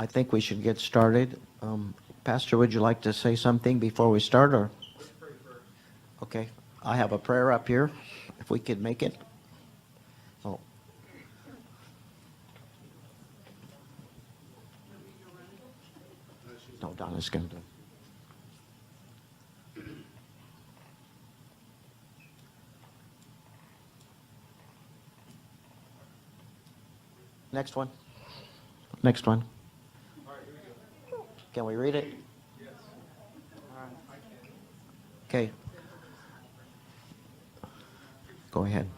I think we should get started. Pastor, would you like to say something before we start? Or? Let's pray first. Okay. I have a prayer up here, if we could make it. Oh. No, Donna's going to do it. Next one. Next one. All right, here we go. Can we read it? Yes. Okay. Go ahead.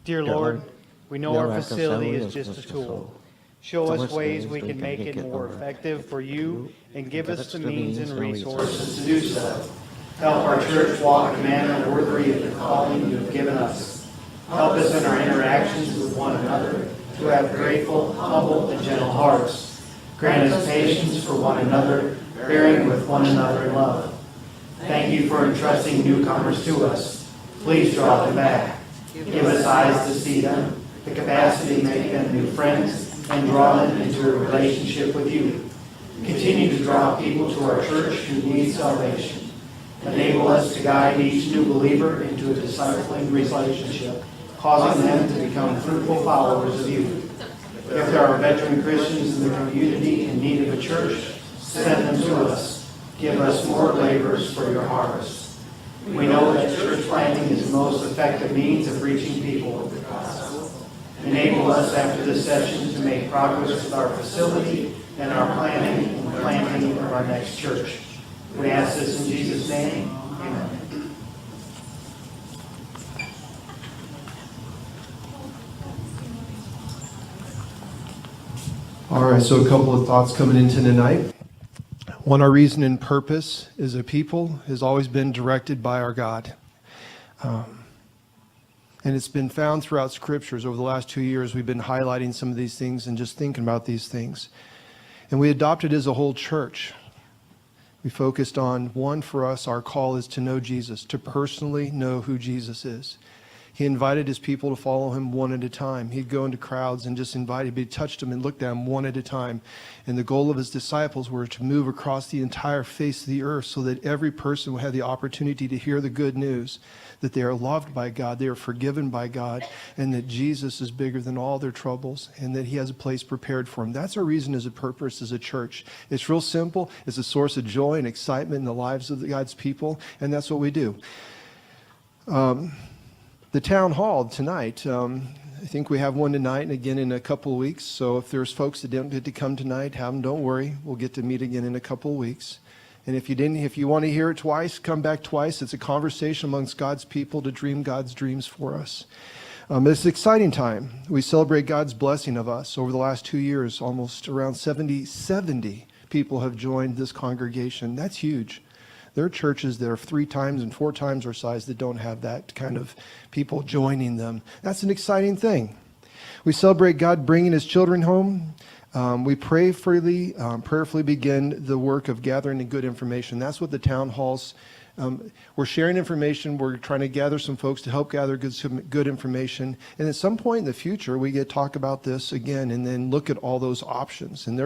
Dear Lord, we know our facility is just a tool. Show us ways we can make it more effective for you and give us the means and resources to do so. Help our church walk in a manner worthy of the calling you have given us. Help us in our interactions with one another to have grateful, humble, and gentle hearts. Grant us patience for one another, bearing with one another in love. Thank you for entrusting newcomers to us. Please draw them back. Give us eyes to see them, the capacity to make them new friends, and draw them into a relationship with you. Continue to draw people to our church who need salvation. Enable us to guide each new believer into a discipling relationship, causing them to become fruitful followers of you. If there are veteran Christians in the community in need of a church, send them to us. Give us more laborers for your harvest. We know that church planting is the most effective means of reaching people with the gospel. Enable us after this session to make progress with our facility and our planning and planting of our next church. We ask this in Jesus' name. Amen. All right, so a couple of thoughts coming into tonight. One, our reason and purpose as a people has always been directed by our God. And it's been found throughout scriptures. Over the last 2 years, we've been highlighting some of these things and just thinking about these things. And we adopted as a whole church. We focused on, one, for us, our call is to know Jesus, to personally know who Jesus is. He invited his people to follow him one at a time. He'd go into crowds and just invite, he touched them and looked at them one at a time. And the goal of his disciples were to move across the entire face of the earth so that every person would have the opportunity to hear the good news, that they are loved by God, they are forgiven by God, and that Jesus is bigger than all their troubles, and that he has a place prepared for them. That's our reason as a purpose as a church. It's real simple. It's a source of joy and excitement in the lives of God's people, and that's what we do. The town hall tonight, I think we have one tonight and again in a couple of weeks. So if there's folks that didn't get to come tonight, have them, don't worry. We'll get to meet again in a couple of weeks. And if you want to hear it twice, come back twice. It's a conversation amongst God's people to dream God's dreams for us. It's an exciting time. We celebrate God's blessing of us. Over the last 2 years, almost around 70 people have joined this congregation. That's huge. There are churches that are 3 times and 4 times our size that don't have that kind of people joining them. That's an exciting thing. We celebrate God bringing his children home. We prayerfully begin the work of gathering the good information. That's what the town halls, we're sharing information. We're trying to gather some folks to help gather good information. And at some point in the future, we get to talk about this again and then look at all those options. And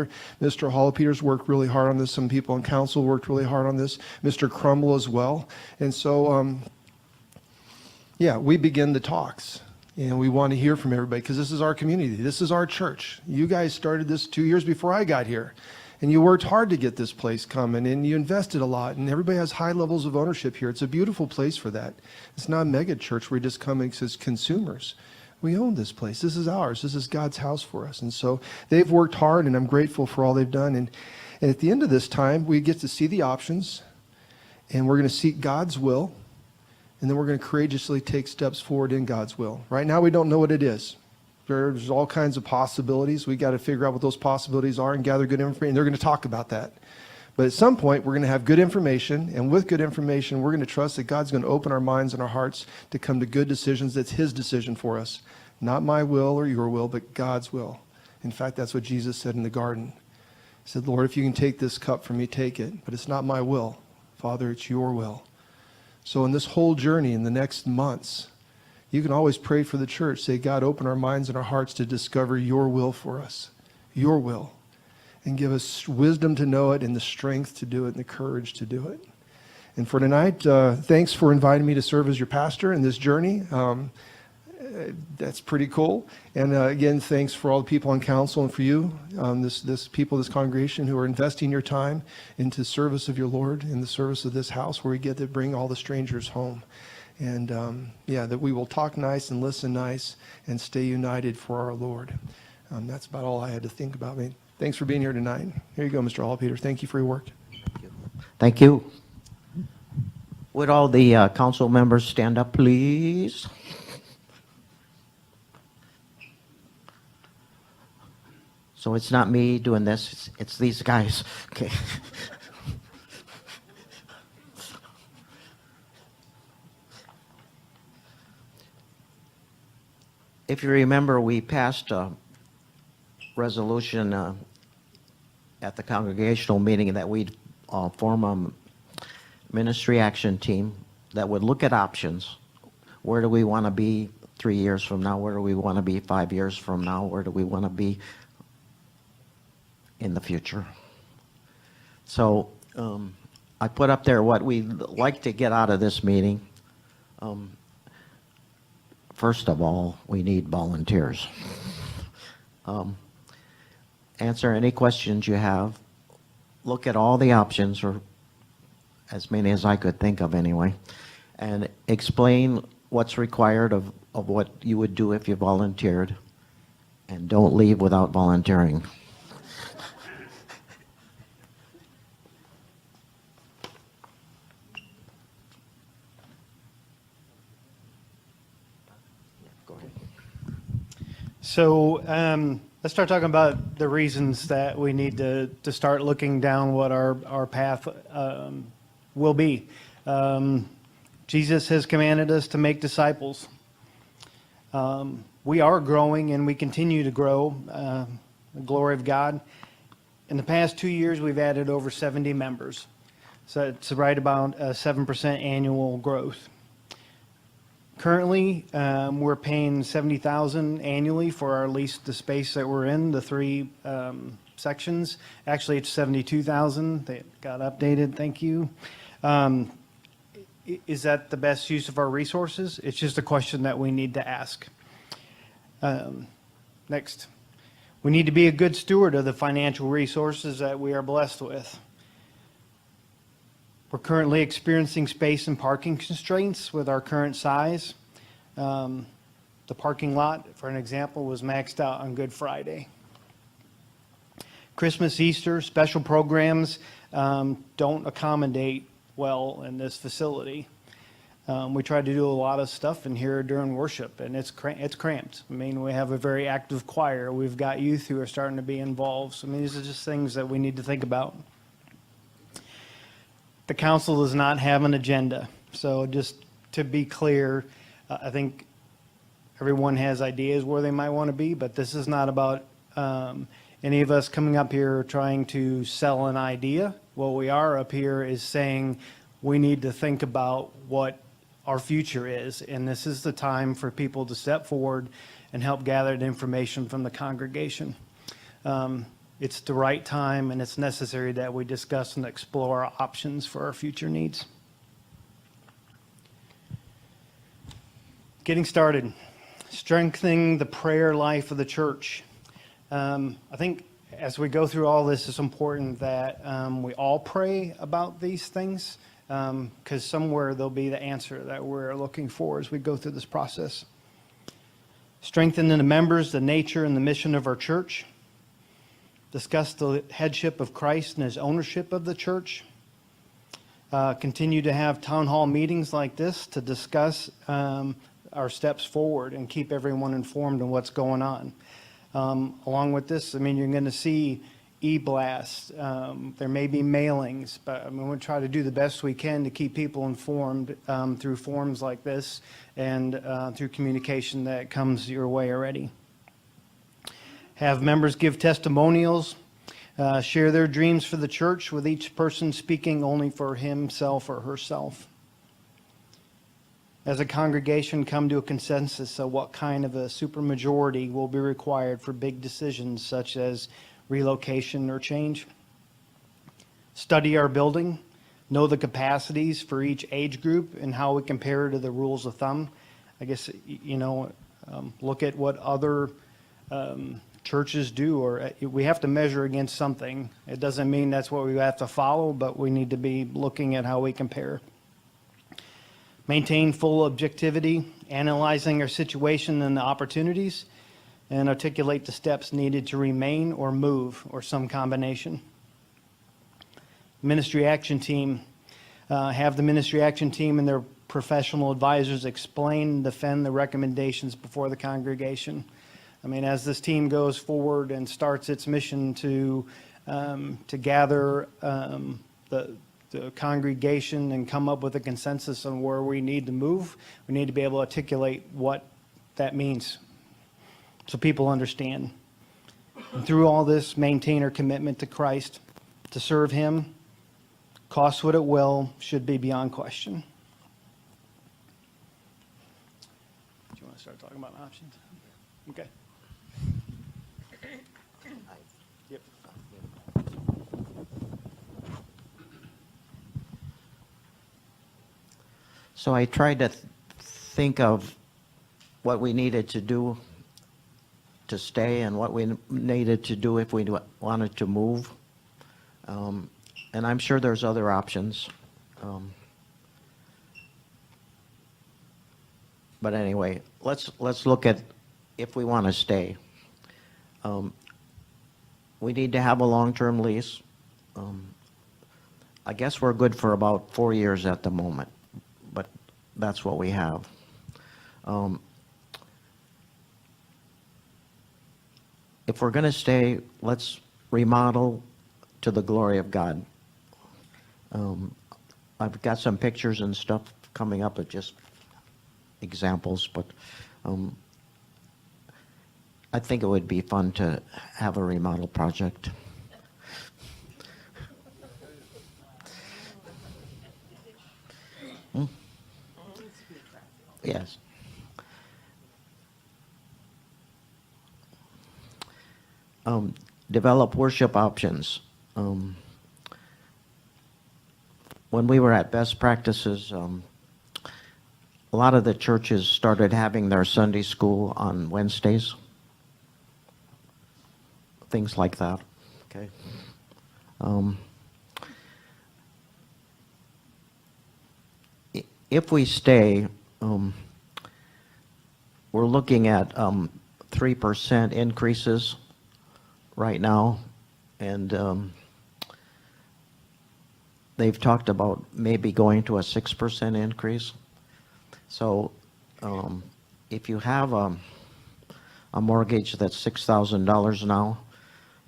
Mr. Hollopeter's worked really hard on this. Some people on council worked really hard on this. Mr. Crumble as well. And so, we begin the talks. And we want to hear from everybody because this is our community. This is our church. You guys started this 2 years before I got here. And you worked hard to get this place coming, and you invested a lot, and everybody has high levels of ownership here. It's a beautiful place for that. It's not a mega church where we just come as consumers. We own this place. This is ours. This is God's house for us. And so they've worked hard, and I'm grateful for all they've done. And at the end of this time, we get to see the options, and we're going to seek God's will, and then we're going to courageously take steps forward in God's will. Right now, we don't know what it is. There's all kinds of possibilities. We got to figure out what those possibilities are and gather good information. They're going to talk about that. But at some point, we're going to have good information. And with good information, we're going to trust that God's going to open our minds and our hearts to come to good decisions. That's his decision for us. Not my will or your will, but God's will. In fact, that's what Jesus said in the garden. He said, Lord, if you can take this cup from me, take it. But it's not my will. Father, it's your will. So in this whole journey, in the next months, you can always pray for the church. Say, God, open our minds and our hearts to discover your will for us. Your will. and give us wisdom to know it and the strength to do it and the courage to do it. And for tonight, thanks for inviting me to serve as your pastor in this journey. That's pretty cool. And again, thanks for all the people on council and for you, this congregation who are investing your time into service of your Lord, in the service of this house where we get to bring all the strangers home. And that we will talk nice and listen nice and stay united for our Lord. That's about all I had to think about. Thanks for being here tonight. Here you go, Mr. Hollopeter. Thank you for your work. Thank you. Would all the council members stand up, please? So it's not me doing this, it's these guys. Okay. If you remember, we passed a resolution at the congregational meeting that we'd form a ministry action team that would look at options. Where do we want to be 3 years from now? Where do we want to be 5 years from now? Where do we want to be in the future? So I put up there what we'd like to get out of this meeting. First of all, we need volunteers. Answer any questions you have. Look at all the options, or as many as I could think of anyway, and explain what's required of what you would do if you volunteered, and don't leave without volunteering. So let's start talking about the reasons that we need to start looking down what our path will be. Jesus has commanded us to make disciples. We are growing and we continue to grow, the glory of God. In the past 2 years, we've added over 70 members. So it's right about 7% annual growth. Currently, we're paying $70,000 annually for our lease, the space that we're in, the 3 sections. Actually, it's $72,000. They got updated. Thank you. Is that the best use of our resources? It's just a question that we need to ask. Next, we need to be a good steward of the financial resources that we are blessed with. We're currently experiencing space and parking constraints with our current size. The parking lot, for an example, was maxed out on Good Friday. Christmas, Easter, special programs don't accommodate well in this facility. We try to do a lot of stuff in here during worship, and it's cramped. I mean, we have a very active choir. We've got youth who are starting to be involved. So, I mean, these are just things that we need to think about. The council does not have an agenda. So just to be clear, I think everyone has ideas where they might want to be, but this is not about any of us coming up here trying to sell an idea. What we are up here is saying we need to think about what our future is, and this is the time for people to step forward and help gather the information from the congregation. It's the right time, and it's necessary that we discuss and explore our options for our future needs. Getting started. Strengthening the prayer life of the church. I think as we go through all this, it's important that we all pray about these things, because somewhere there'll be the answer that we're looking for as we go through this process. Strengthening the members, the nature, and the mission of our church. Discuss the headship of Christ and his ownership of the church. Continue to have town hall meetings like this to discuss our steps forward and keep everyone informed on what's going on. Along with this, I mean, you're going to see e-blasts. There may be mailings, but I mean, we'll try to do the best we can to keep people informed through forums like this and through communication that comes your way already. Have members give testimonials, share their dreams for the church, with each person speaking only for himself or herself. As a congregation, come to a consensus of what kind of a supermajority will be required for big decisions such as relocation or change. Study our building, know the capacities for each age group and how we compare to the rules of thumb. I guess, look at what other churches do, or we have to measure against something. It doesn't mean that's what we have to follow, but we need to be looking at how we compare. Maintain full objectivity, analyzing our situation and the opportunities, and articulate the steps needed to remain or move, or some combination. Ministry action team, have the ministry action team and their professional advisors explain and defend the recommendations before the congregation. I mean, as this team goes forward and starts its mission to gather the congregation and come up with a consensus on where we need to move, we need to be able to articulate what that means so people understand. And through all this, maintain our commitment to Christ, to serve Him, cost what it will, should be beyond question. Do you want to start talking about options? Okay. Yep. So I tried to think of what we needed to do to stay and what we needed to do if we wanted to move. And I'm sure there's other options. But anyway, let's look at if we want to stay. We need to have a long-term lease. I guess we're good for about 4 years at the moment, but that's what we have. If we're going to stay, let's remodel to the glory of God. I've got some pictures and stuff coming up of just examples, but I think it would be fun to have a remodel project. Yes. Develop worship options. When we were at Best Practices, a lot of the churches started having their Sunday school on Wednesdays. Things like that, okay? If we stay, we're looking at 3% increases right now, and they've talked about maybe going to a 6% increase. So if you have a mortgage that's $6,000 now,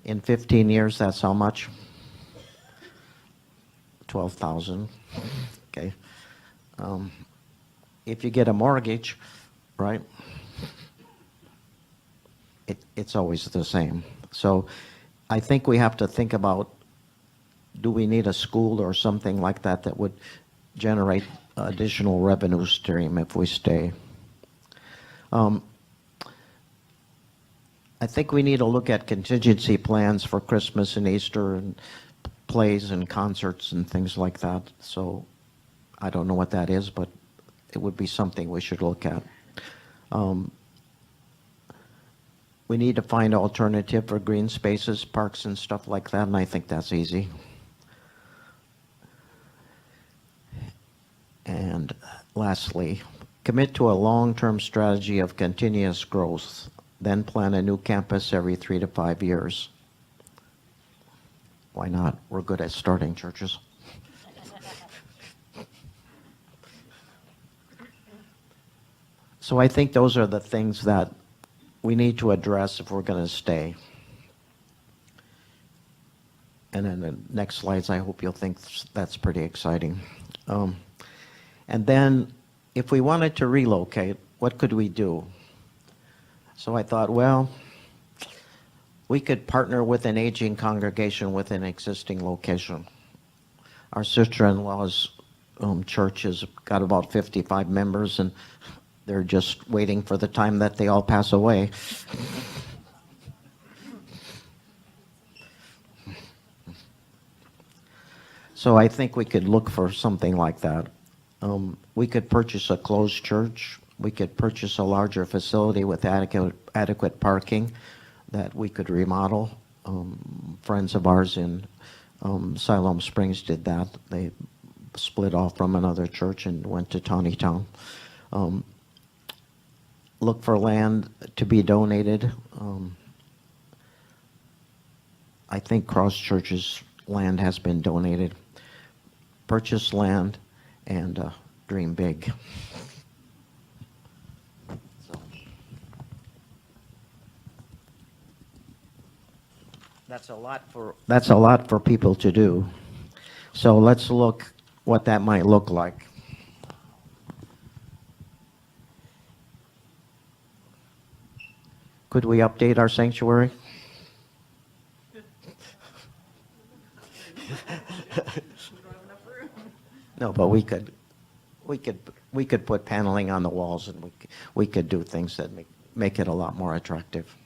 in 15 years, that's how much? $12,000, okay? If you get a mortgage, right, it's always the same. So I think we have to think about, do we need a school or something like that that would generate additional revenue stream if we stay? I think we need to look at contingency plans for Christmas and Easter and plays and concerts and things like that. So I don't know what that is, but it would be something we should look at. We need to find alternative for green spaces, parks and stuff like that, and I think that's easy. And lastly, commit to a long-term strategy of continuous growth, then plan a new campus every 3 to 5 years. Why not? We're good at starting churches. So I think those are the things that we need to address if we're going to stay. And in the next slides, I hope you'll think that's pretty exciting. And then if we wanted to relocate, what could we do? So I thought, well, we could partner with an aging congregation with an existing location. Our sister-in-law's church has got about 55 members, and they're just waiting for the time that they all pass away. So I think we could look for something like that. We could purchase a closed church. We could purchase a larger facility with adequate parking that we could remodel. Friends of ours in Siloam Springs did that. They split off from another church and went to Tawny Town. Look for land to be donated. I think Cross Church's land has been donated. Purchase land and dream big. So. That's a lot for people to do. So let's look what that might look like. Could we update our sanctuary? No, but we could put paneling on the walls, and we could do things that make it a lot more attractive.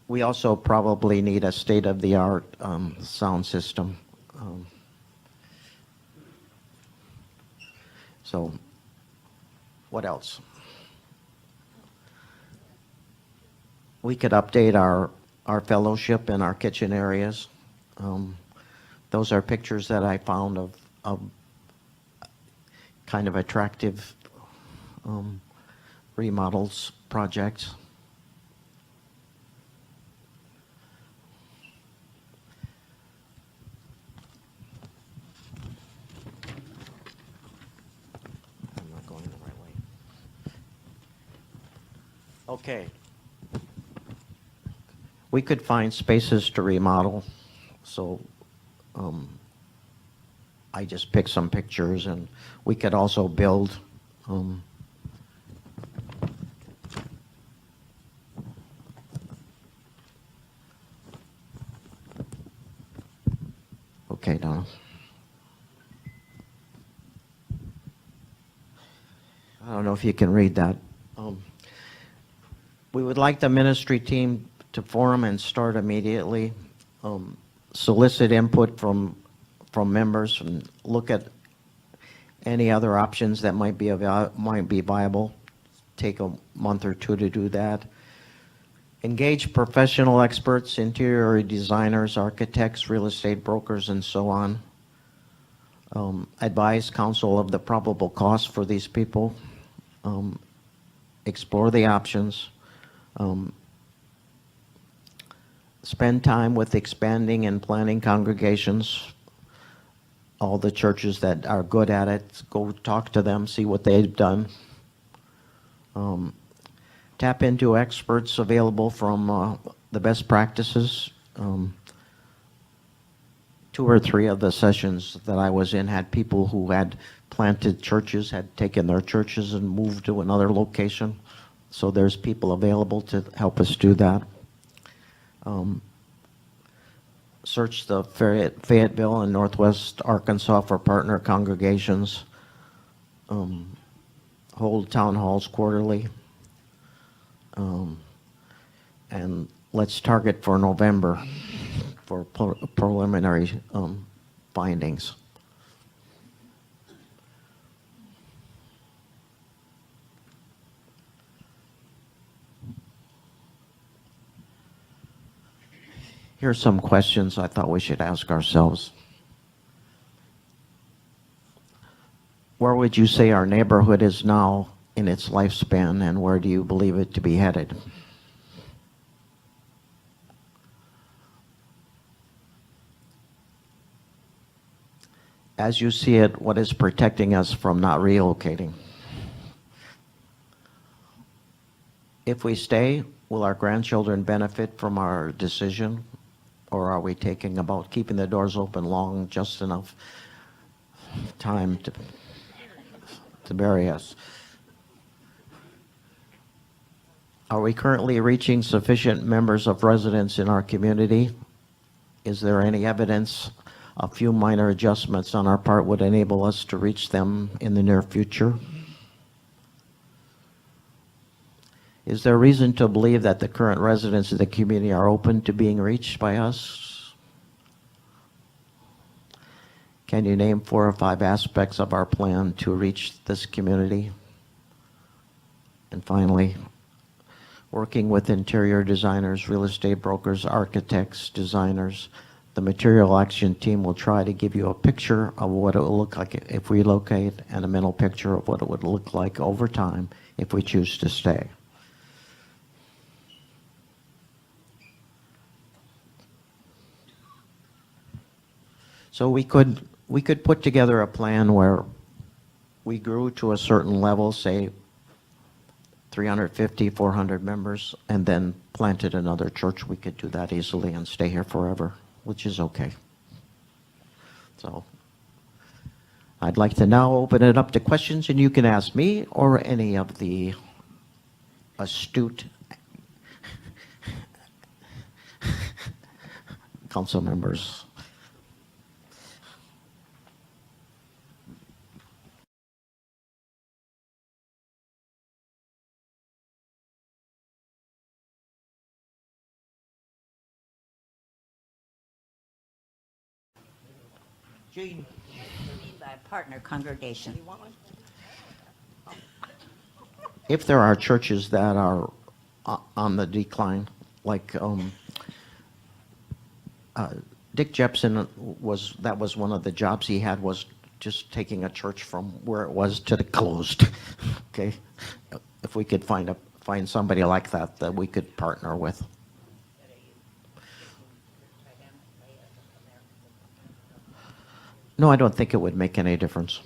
We also probably need a state-of-the-art sound system. So, what else? We could update our fellowship and our kitchen areas. Those are pictures that I found of kind of attractive remodels projects. I'm not going the right way. Okay. We could find spaces to remodel, so I just picked some pictures, and we could also build okay, Donna. I don't know if you can read that. We would like the ministry team to form and start immediately. Solicit input from members and look at any other options that might be viable. Take a month or two to do that. Engage professional experts, interior designers, architects, real estate brokers, and so on. Advise council of the probable costs for these people. Explore the options. Spend time with expanding and planning congregations. All the churches that are good at it, go talk to them, see what they've done. Tap into experts available from the best practices. 2 or 3 of the sessions that I was in had people who had planted churches, had taken their churches and moved to another location. So there's people available to help us do that. Search the Fayetteville and Northwest Arkansas for partner congregations. Hold town halls quarterly. And let's target for November for preliminary findings. Here's some questions I thought we should ask ourselves. Where would you say our neighborhood is now in its lifespan, and where do you believe it to be headed? As you see it, what is protecting us from not relocating? If we stay, will our grandchildren benefit from our decision? Or are we taking about keeping the doors open long, just enough time to bury us? Are we currently reaching sufficient members of residents in our community? Is there any evidence a few minor adjustments on our part would enable us to reach them in the near future? Is there reason to believe that the current residents of the community are open to being reached by us? Can you name 4 or 5 aspects of our plan to reach this community? And finally, working with interior designers, real estate brokers, architects, designers, the material action team will try to give you a picture of what it will look like if we locate and a mental picture of what it would look like over time if we choose to stay. So we could put together a plan where we grew to a certain level, say 350, 400 members, and then planted another church. We could do that easily and stay here forever, which is okay. So I'd like to now open it up to questions, and you can ask me or any of the astute council members. Gene. By partner congregation. If there are churches that are on the decline, like Dick Jepson that was one of the jobs he had, was just taking a church from where it was to the closed. Okay, if we could find somebody like that we could partner with. No, I don't think it would make any difference.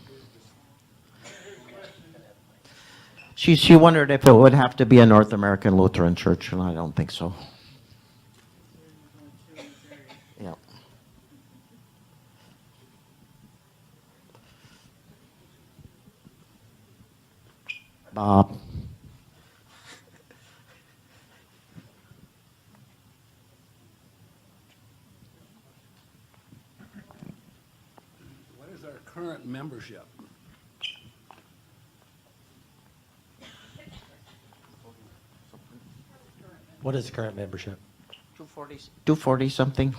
She wondered if it would have to be a North American Lutheran church, and I don't think so. Yeah. Bob. What is our current membership? What is the current membership? 240 something.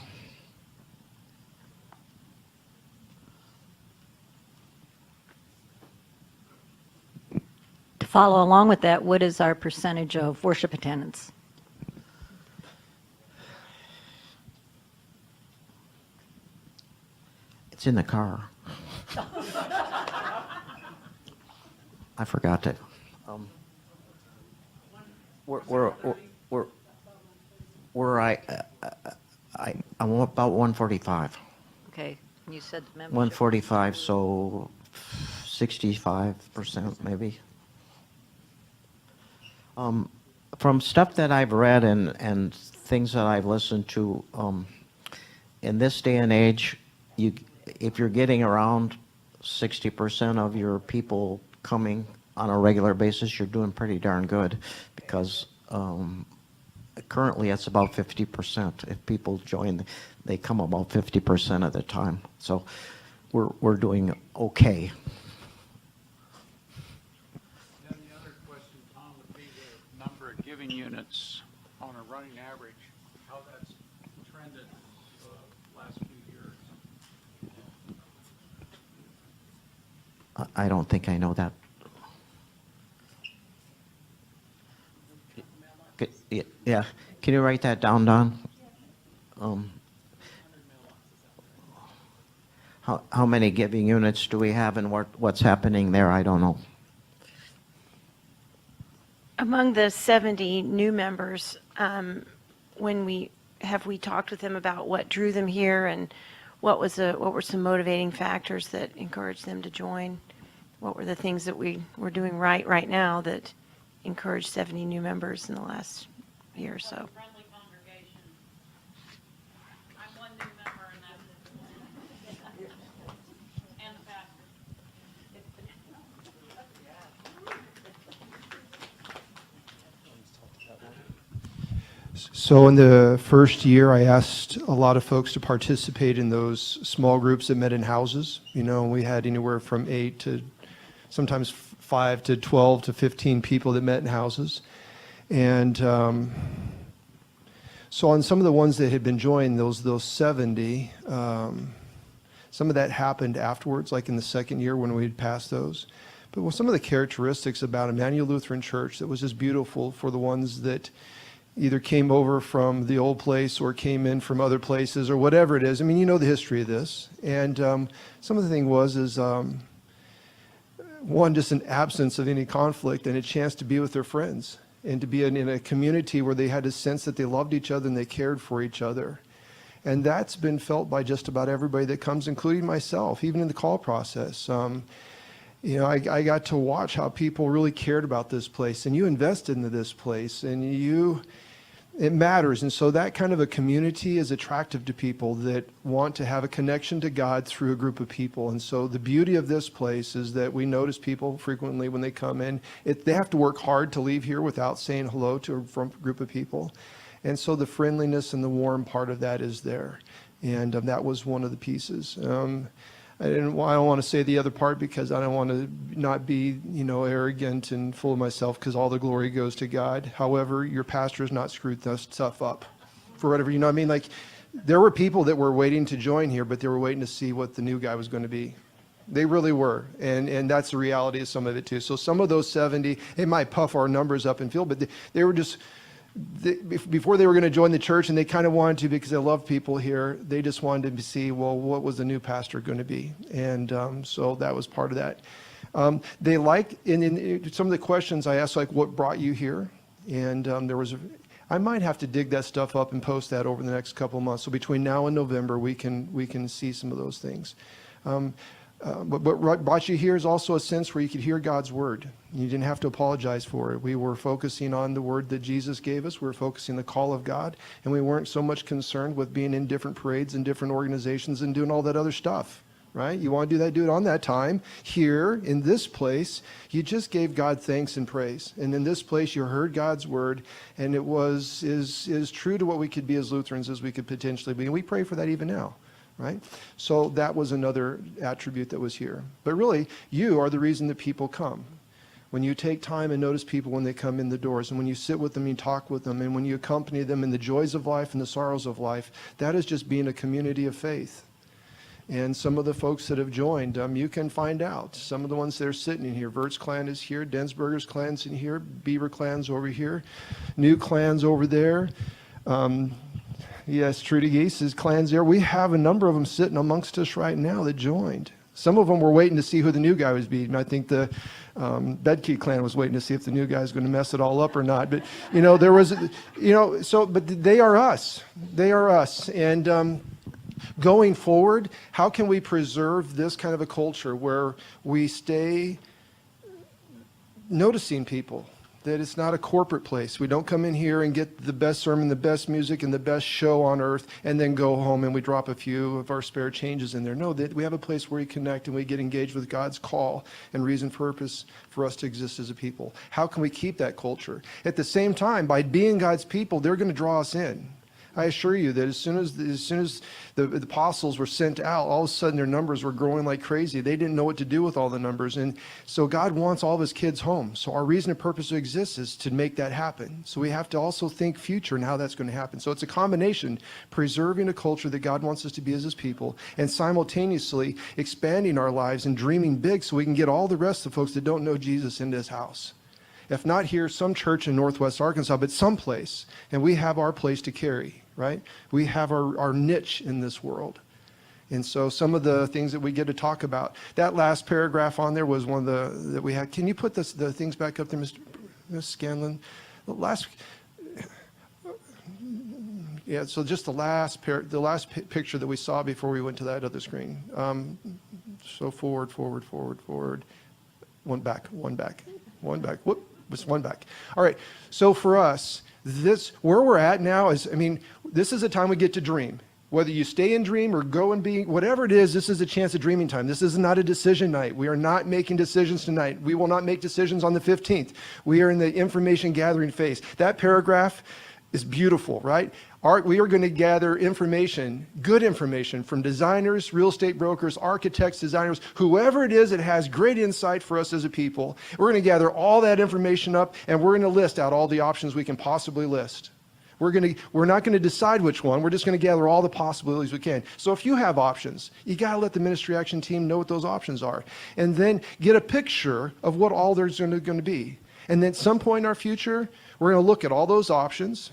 To follow along with that, what is our percentage of worship attendance? It's in the car. I forgot it. I'm about 145. Okay, you said the membership. 145, so 65% maybe. From stuff that I've read and things that I've listened to, in this day and age, if you're getting around 60% of your people coming on a regular basis, you're doing pretty darn good, because currently it's about 50%. If people join, they come about 50% of the time. So we're doing okay. Then the other question, Tom, would be the number of giving units on a running average, how that's trended the last few years. I don't think I know that. Yeah, can you write that down, Don? How many giving units do we have, and what's happening there? I don't know. Among the 70 new members, when we talked with them about what drew them here and what were some motivating factors that encouraged them to join? What were the things that we were doing right now that encouraged 70 new members in the last year or so? Friendly congregation. I'm one new member, and that's it. And the pastor. So in the first year, I asked a lot of folks to participate in those small groups that met in houses. You know, we had anywhere from 8 to sometimes 5 to 12 to 15 people that met in houses. And so on some of the ones that had been joined, those 70, Some of that happened afterwards, like in the second year when we had passed those. But some of the characteristics about Emmanuel Lutheran Church that was just beautiful for the ones that either came over from the old place or came in from other places or whatever it is. I mean, you know the history of this. And some of the thing is one, just an absence of any conflict and a chance to be with their friends and to be in a community where they had a sense that they loved each other and they cared for each other. And that's been felt by just about everybody that comes, including myself, even in the call process. You know, I got to watch how people really cared about this place, and you invested into this place, and it matters. And so that kind of a community is attractive to people that want to have a connection to God through a group of people. And so the beauty of this place is that we notice people frequently when they come in. They have to work hard to leave here without saying hello to a group of people. And so the friendliness and the warm part of that is there. And that was one of the pieces. I don't want to say the other part because I don't want to not be, arrogant and full of myself, because all the glory goes to God. However, your pastor has not screwed this stuff up for whatever, you know what I mean? Like, there were people that were waiting to join here, but they were waiting to see what the new guy was going to be. They really were. And that's the reality of some of it too. So some of those 70, it might puff our numbers up and feel, but they were just, before they were going to join the church, and they kind of wanted to because they love people here, they just wanted to see, well, what was the new pastor going to be? And so that was part of that. They like, in some of the questions I asked, like, what brought you here? And I might have to dig that stuff up and post that over the next couple of months. So between now and November, we can see some of those things. But what brought you here is also a sense where you could hear God's word. You didn't have to apologize for it. We were focusing on the word that Jesus gave us. We were focusing on the call of God. And we weren't so much concerned with being in different parades and different organizations and doing all that other stuff, right? You want to do that, do it on that time. Here, in this place, you just gave God thanks and praise. And in this place, you heard God's word. And it is true to what we could be as Lutherans as we could potentially be. And we pray for that even now. Right? So that was another attribute that was here. But really, you are the reason that people come. When you take time and notice people when they come in the doors, and when you sit with them, you talk with them, and when you accompany them in the joys of life and the sorrows of life, that is just being a community of faith. And some of the folks that have joined, you can find out. Some of the ones that are sitting in here, Vert's clan is here, Densberger's clan's in here, Beaver clan's over here, New clan's over there. Yes, Trudy Geese's clan's there. We have a number of them sitting amongst us right now that joined. Some of them were waiting to see who the new guy was beating. I think the Bedke clan was waiting to see if the new guy was going to mess it all up or not. But, there was, but they are us. They are us. And going forward, how can we preserve this kind of a culture where we stay noticing people? That it's not a corporate place. We don't come in here and get the best sermon, the best music, and the best show on earth, and then go home and we drop a few of our spare changes in there. No, that we have a place where we connect and we get engaged with God's call and reason, purpose for us to exist as a people. How can we keep that culture? At the same time, by being God's people, they're going to draw us in. I assure you that as soon as the apostles were sent out, all of a sudden their numbers were growing like crazy. They didn't know what to do with all the numbers. And so God wants all of his kids home. So our reason and purpose to exist is to make that happen. So we have to also think future and how that's going to happen. So it's a combination, preserving a culture that God wants us to be as his people, and simultaneously expanding our lives and dreaming big so we can get all the rest of the folks that don't know Jesus into his house. If not here, some church in Northwest Arkansas, but someplace. And we have our place to carry, right? We have our niche in this world. And so some of the things that we get to talk about, that last paragraph on there was one of that we had. Can you put the things back up there, Mr. Scanlon? The last, yeah, so just the last picture that we saw before we went to that other screen. So forward. One back. Whoop. Just one back. All right. So for us, where we're at now is, this is a time we get to dream. Whether you stay and dream or go and be, whatever it is, this is a chance of dreaming time. This is not a decision night. We are not making decisions tonight. We will not make decisions on the 15th. We are in the information gathering phase. That paragraph is beautiful, right? We are going to gather information, good information, from designers, real estate brokers, architects, designers, whoever it is that has great insight for us as a people. We're going to gather all that information up, and we're going to list out all the options we can possibly list. We're not going to decide which one. We're just going to gather all the possibilities we can. So if you have options, you got to let the ministry action team know what those options are. And then get a picture of what all there's going to be. And then at some point in our future, we're going to look at all those options.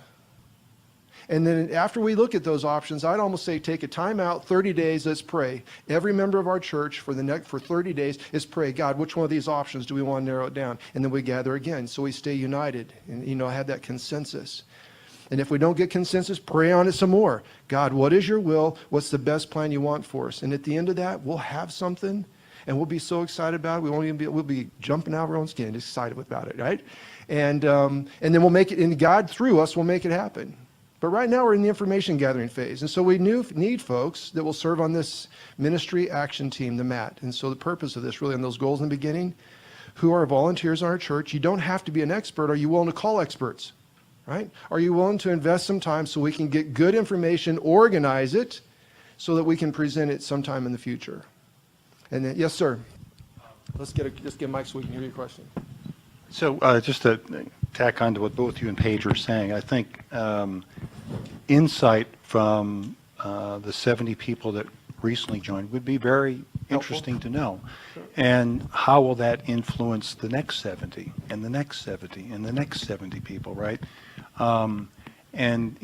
And then after we look at those options, I'd almost say take a time out, 30 days, let's pray. Every member of our church for 30 days is pray, God, which one of these options do we want to narrow it down? And then we gather again so we stay united and, have that consensus. And if we don't get consensus, pray on it some more. God, what is your will? What's the best plan you want for us? And at the end of that, we'll have something and we'll be so excited about it. We'll be jumping out of our own skin, excited about it, right? And then we'll make it, and God through us will make it happen. But right now we're in the information gathering phase. And so we need folks that will serve on this ministry action team, the MAT. And so the purpose of this really on those goals in the beginning, who are volunteers in our church, you don't have to be an expert. Are you willing to call experts? Right? Are you willing to invest some time so we can get good information, organize it, so that we can present it sometime in the future? And then, yes, sir. Let's get a mic so we can hear your question. So just to tack on to what both you and Paige are saying, I think insight from the 70 people that recently joined would be very interesting to know. And how will that influence the next 70 and the next 70 and the next 70 people, right? And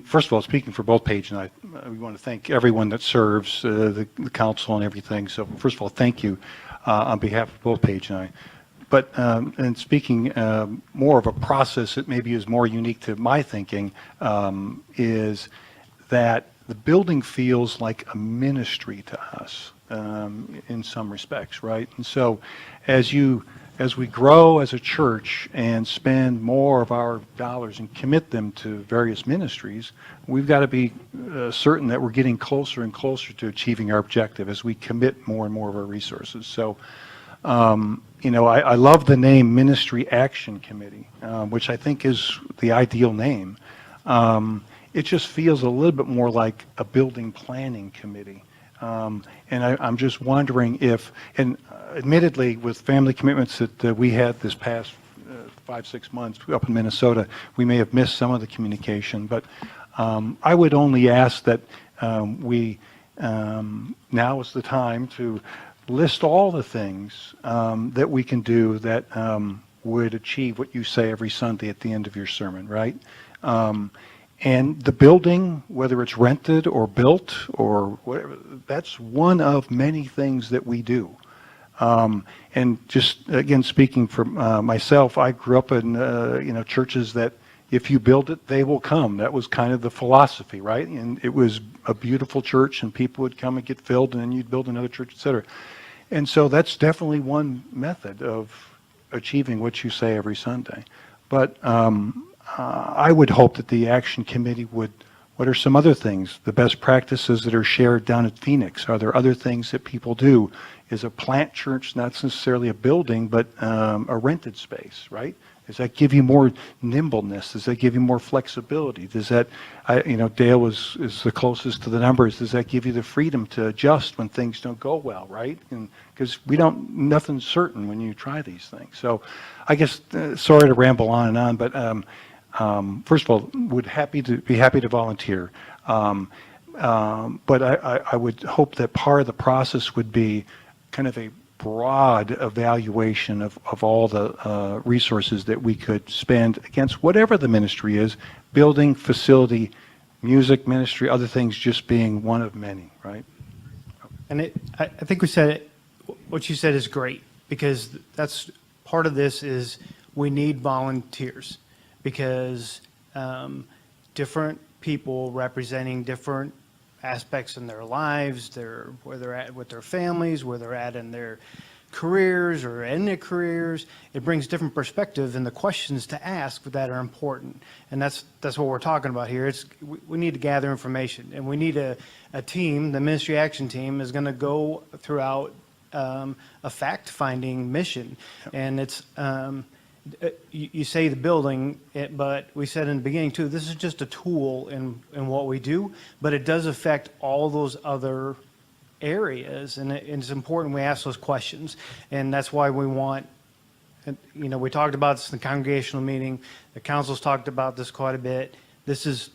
first of all, speaking for both Paige and I, we want to thank everyone that serves the council and everything. So first of all, thank you on behalf of both Paige and I. But and speaking more of a process that maybe is more unique to my thinking is that the building feels like a ministry to us in some respects, right? And so as we grow as a church and spend more of our dollars and commit them to various ministries, we've got to be certain that we're getting closer and closer to achieving our objective as we commit more and more of our resources. So, I love the name Ministry Action Committee, which I think is the ideal name. It just feels a little bit more like a building planning committee. And I'm just wondering if, and admittedly with family commitments that we had this past 5-6 months up in Minnesota, we may have missed some of the communication, but I would only ask that now is the time to list all the things that we can do that would achieve what you say every Sunday at the end of your sermon, right? And the building, whether it's rented or built or whatever, that's one of many things that we do. And just, again, speaking for myself, I grew up in, churches that if you build it, they will come. That was kind of the philosophy, right? And it was a beautiful church and people would come and get filled and then you'd build another church, et cetera. And so that's definitely one method of achieving what you say every Sunday. But I would hope that the action committee what are some other things, the best practices that are shared down at Phoenix? Are there other things that people do? Is a plant church not necessarily a building, but a rented space, right? Does that give you more nimbleness? Does that give you more flexibility? Does that, Dale is the closest to the numbers. Does that give you the freedom to adjust when things don't go well, right? And because nothing's certain when you try these things. So I guess, sorry to ramble on and on, but first of all, would be happy to volunteer. But I would hope that part of the process would be kind of a broad evaluation of all the resources that we could spend against whatever the ministry is, building, facility, music ministry, other things just being one of many, right? And I think what you said is great, because that's part of this is we need volunteers, because different people representing different aspects in their lives, where they're at with their families, where they're at in their careers or in their careers. It brings different perspective and the questions to ask that are important. And that's what we're talking about here. We need to gather information, and we need a team. The Ministry Action Team is going to go throughout a fact-finding mission. And it's you say the building, but we said in the beginning too, this is just a tool in what we do, but it does affect all those other areas, and it's important we ask those questions. And that's why we want And, you know, we talked about this in the congregational meeting. The council's talked about this quite a bit. This is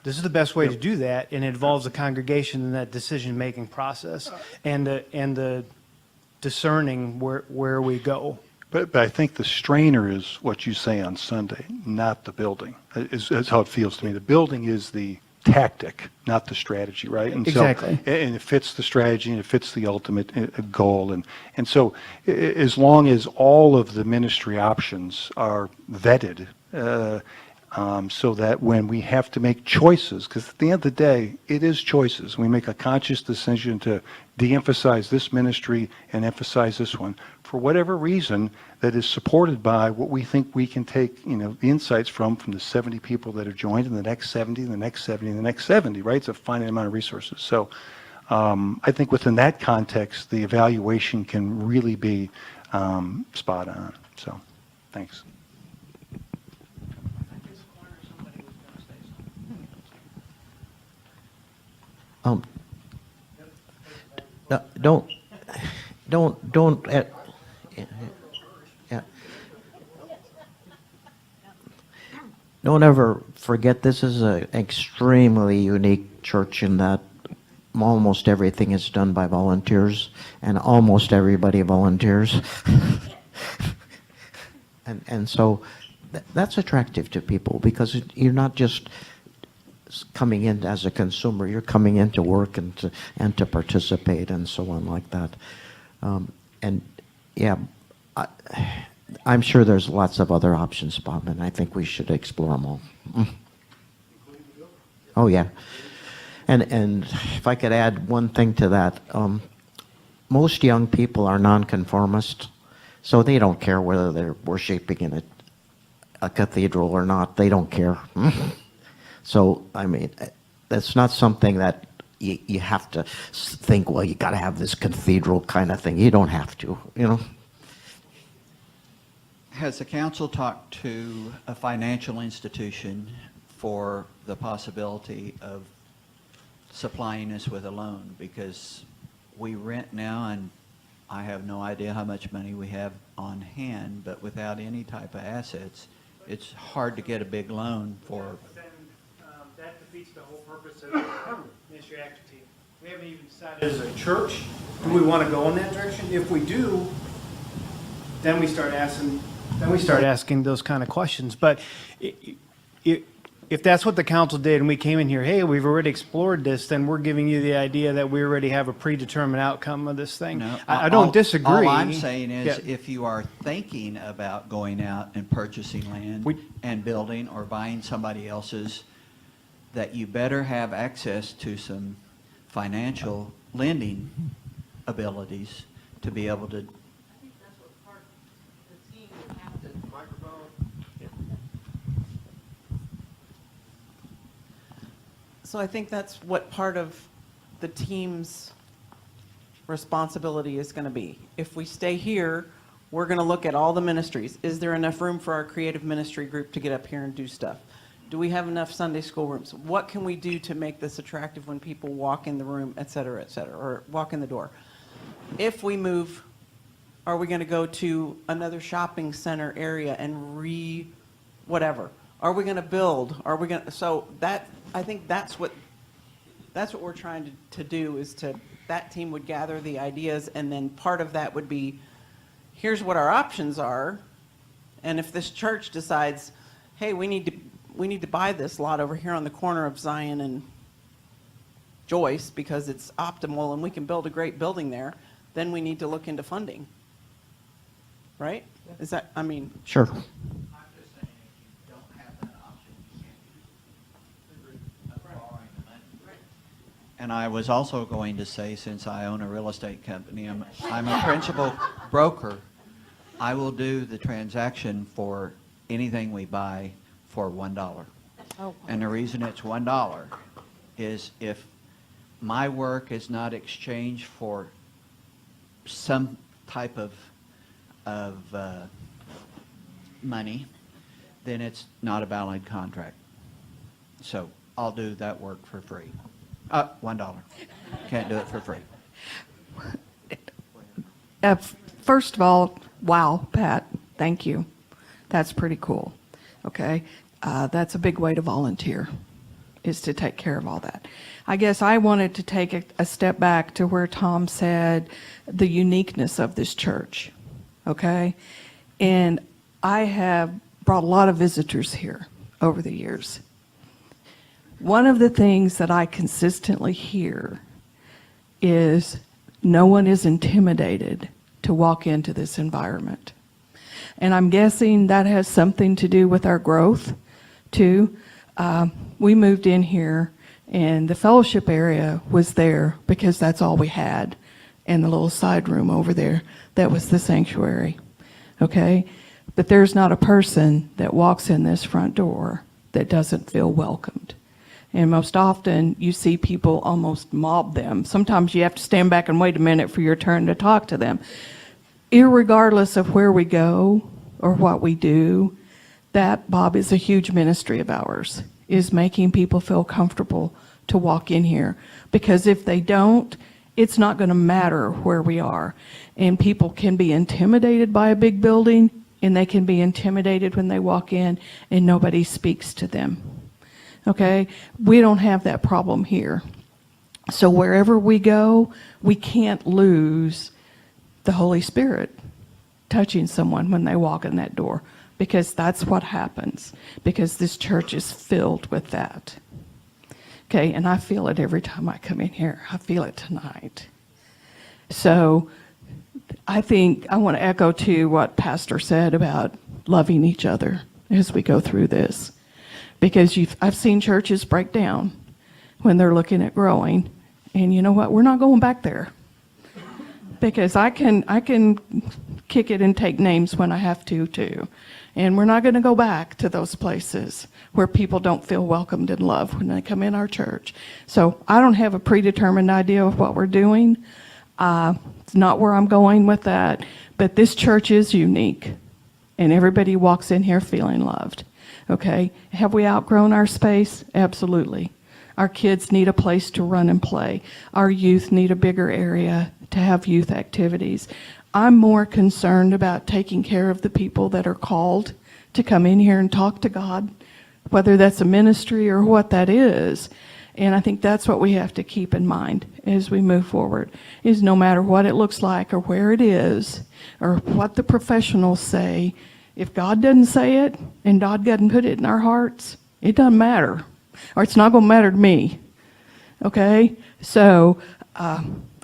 the best way to do that, and it involves the congregation in that decision-making process and the discerning where we go. But I think the strainer is what you say on Sunday, not the building. Is how it feels to me. The building is the tactic, not the strategy, right? And Exactly. So, and it fits the strategy and it fits the ultimate goal. And so as long as all of the ministry options are vetted, so that when we have to make choices, because at the end of the day, it is choices. We make a conscious decision to de-emphasize this ministry and emphasize this one for whatever reason that is supported by what we think we can take, you know, the insights from the 70 people that have joined and the next 70, the next 70, and the next 70, right? It's a finite amount of resources. So I think within that context, the evaluation can really be spot on. So thanks. No, don't, yeah. Don't ever forget, this is an extremely unique church in that almost everything is done by volunteers, and almost everybody volunteers. And so that's attractive to people, because you're not just coming in as a consumer, you're coming in to work and to participate and so on like that. And yeah, I'm sure there's lots of other options, Bob, and I think we should explore them all. Oh yeah. And if I could add one thing to that, most young people are nonconformist, so they don't care whether they're worshiping in a cathedral or not. They don't care. So, I mean, that's not something that you have to think, well, you got to have this cathedral kind of thing. You don't have to, you know. Has the council talked to a financial institution for the possibility of supplying us with a loan? Because we rent now, and I have no idea how much money we have on hand, but without any type of assets, it's hard to get a big loan for. That defeats the whole purpose of the ministry action team. We haven't even decided as a church, do we want to go in that direction? If we do, then we start asking those kind of questions. But if that's what the council did and we came in here, hey, we've already explored this, then we're giving you the idea that we already have a predetermined outcome of this thing. No, I don't disagree. All I'm saying is, Yeah. if you are thinking about going out and purchasing land and building or buying somebody else's, that you better have access to some financial lending abilities to be able to. I think that's what part of the team would have to. So I think that's what part of the team's responsibility is going to be. If we stay here, we're going to look at all the ministries. Is there enough room for our creative ministry group to get up here and do stuff? Do we have enough Sunday school rooms? What can we do to make this attractive when people walk in the room, et cetera, or walk in the door? If we move, are we going to go to another shopping center area and whatever? Are we going to build? Are we going to, so that, I think that's what we're trying to do, is that team would gather the ideas, and then part of that would be, here's what our options are. And if this church decides, hey, we need to buy this lot over here on the corner of Zion and Joyce because it's optimal and we can build a great building there, then we need to look into funding. Right? Is that, I mean. Sure. I'm just saying, if you don't have that option, you can't use borrowing the money. And I was also going to say, since I own a real estate company, I'm a principal broker. I will do the transaction for anything we buy for $1. Oh. And the reason it's $1 is if my work is not exchanged for some type of money, then it's not a valid contract. So I'll do that work for free. $1. Can't do it for free. First of all, wow, Pat, Thank you. That's pretty cool. Okay. That's a big way to volunteer, is to take care of all that. I guess I wanted to take a step back to where Tom said the uniqueness of this church. Okay. And I have brought a lot of visitors here over the years. One of the things that I consistently hear is no one is intimidated to walk into this environment. And I'm guessing that has something to do with our growth, too. We moved in here, and the fellowship area was there because that's all we had. And the little side room over there, that was the sanctuary. Okay? But there's not a person that walks in this front door that doesn't feel welcomed. And most often, you see people almost mob them. Sometimes you have to stand back and wait a minute for your turn to talk to them. Irregardless of where we go or what we do, that, Bob, is a huge ministry of ours, is making people feel comfortable to walk in here. Because if they don't, it's not going to matter where we are. And people can be intimidated by a big building, and they can be intimidated when they walk in and nobody speaks to them. Okay? We don't have that problem here. So wherever we go, we can't lose the Holy Spirit touching someone when they walk in that door, because that's what happens, because this church is filled with that. Okay, and I feel it every time I come in here. I feel it tonight. So I think I want to echo to what Pastor said about loving each other as we go through this, because I've seen churches break down when they're looking at growing, and you know what? We're not going back there. Because I can kick it and take names when I have to, too. And we're not going to go back to those places where people don't feel welcomed and loved when they come in our church. So I don't have a predetermined idea of what we're doing. It's not where I'm going with that. But this church is unique. And everybody walks in here feeling loved. Okay? Have we outgrown our space? Absolutely. Our kids need a place to run and play. Our youth need a bigger area to have youth activities. I'm more concerned about taking care of the people that are called to come in here and talk to God, whether that's a ministry or what that is. And I think that's what we have to keep in mind as we move forward, is no matter what it looks like or where it is or what the professionals say, if God doesn't say it and God doesn't put it in our hearts, it doesn't matter. Or it's not going to matter to me. Okay? So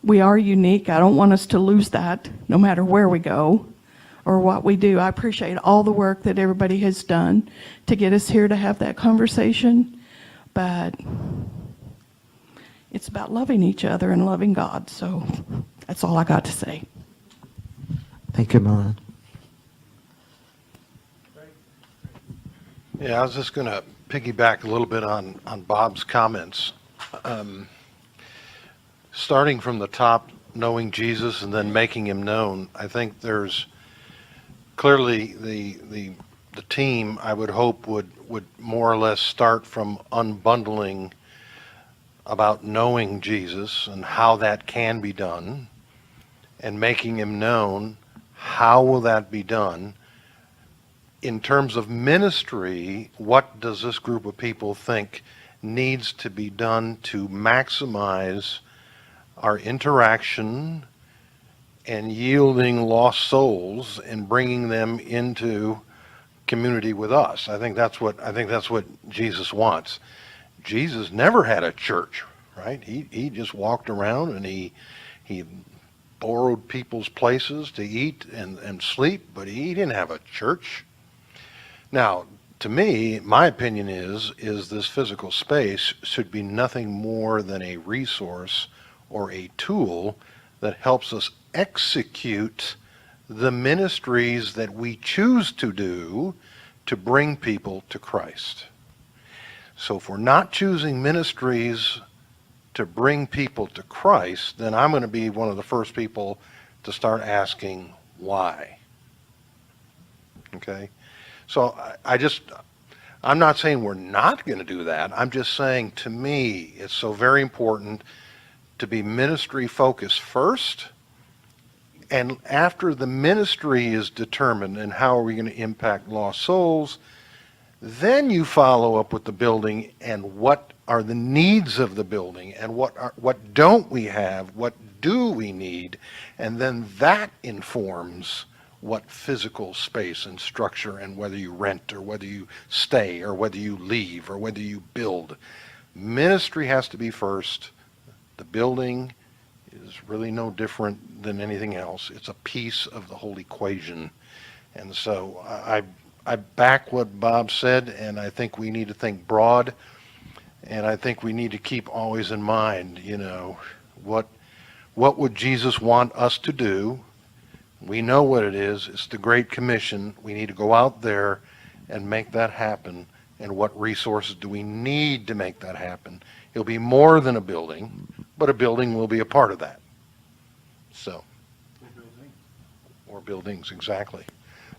we are unique. I don't want us to lose that no matter where we go or what we do. I appreciate all the work that everybody has done to get us here to have that conversation. But it's about loving each other and loving God. So that's all I got to say. Thank you, Melanie. Yeah, I was just going to piggyback a little bit on Bob's comments. Starting from the top, knowing Jesus and then making him known, I think there's clearly the team, I would hope, would more or less start from unbundling about knowing Jesus and how that can be done and making him known. How will that be done? In terms of ministry, what does this group of people think needs to be done to maximize our interaction and yielding lost souls and bringing them into community with us? I think that's what Jesus wants. Jesus never had a church, right? He just walked around and he borrowed people's places to eat and sleep, but he didn't have a church. Now, to me, my opinion is this physical space should be nothing more than a resource or a tool that helps us execute the ministries that we choose to do to bring people to Christ. So if we're not choosing ministries to bring people to Christ, then I'm going to be one of the first people to start asking why. Okay? So I'm not saying we're not going to do that. I'm just saying, to me, it's so very important to be ministry focused first And after the ministry is determined and how are we going to impact lost souls, then you follow up with the building and what are the needs of the building and what don't we have, what do we need, and then that informs what physical space and structure and whether you rent or whether you stay or whether you leave or whether you build. Ministry has to be first. The building is really no different than anything else. It's a piece of the whole equation. And so I back what Bob said, and I think we need to think broad, and I think we need to keep always in mind, what would Jesus want us to do? We know what it is. It's the Great Commission. We need to go out there and make that happen. And what resources do we need to make that happen? It'll be more than a building, but a building will be a part of that. So, or buildings, exactly.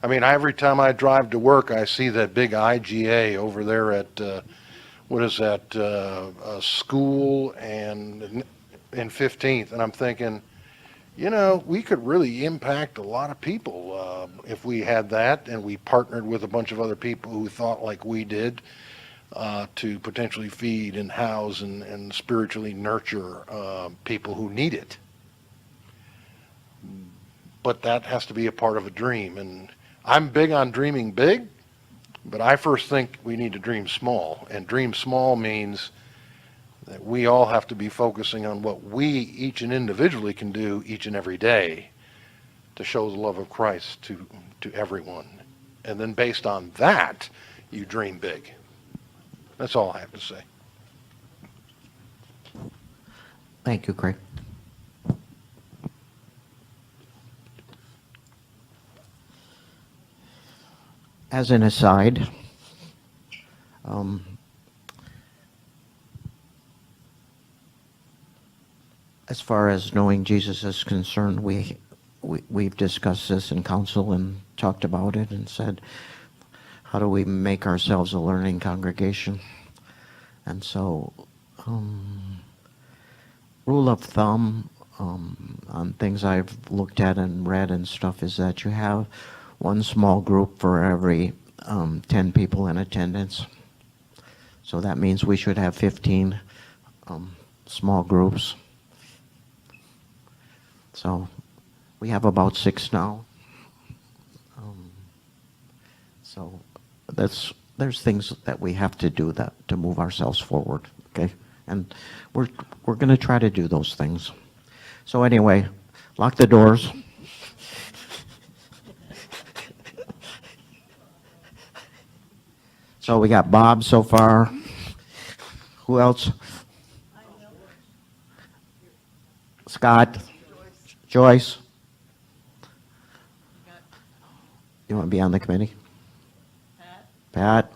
I mean, every time I drive to work, I see that big IGA over there at, what is that, school and in 15th, and I'm thinking, we could really impact a lot of people if we had that and we partnered with a bunch of other people who thought like we did to potentially feed and house and spiritually nurture people who need it. But that has to be a part of a dream. And I'm big on dreaming big, but I first think we need to dream small. And dream small means that we all have to be focusing on what we each and individually can do each and every day to show the love of Christ to everyone. And then based on that, you dream big. That's all I have to say. Thank you, Craig. As an aside, as far as knowing Jesus is concerned, we've discussed this in council and talked about it and said, how do we make ourselves a learning congregation? And so, rule of thumb on things I've looked at and read and stuff is that you have one small group for every 10 people in attendance. So that means we should have 15 small groups. So we have about 6 now. So there's things that we have to do that to move ourselves forward, okay? And we're going to try to do those things. So anyway, lock the doors. So we got Bob so far. Who else? Scott. Joyce. You want to be on the committee? Pat.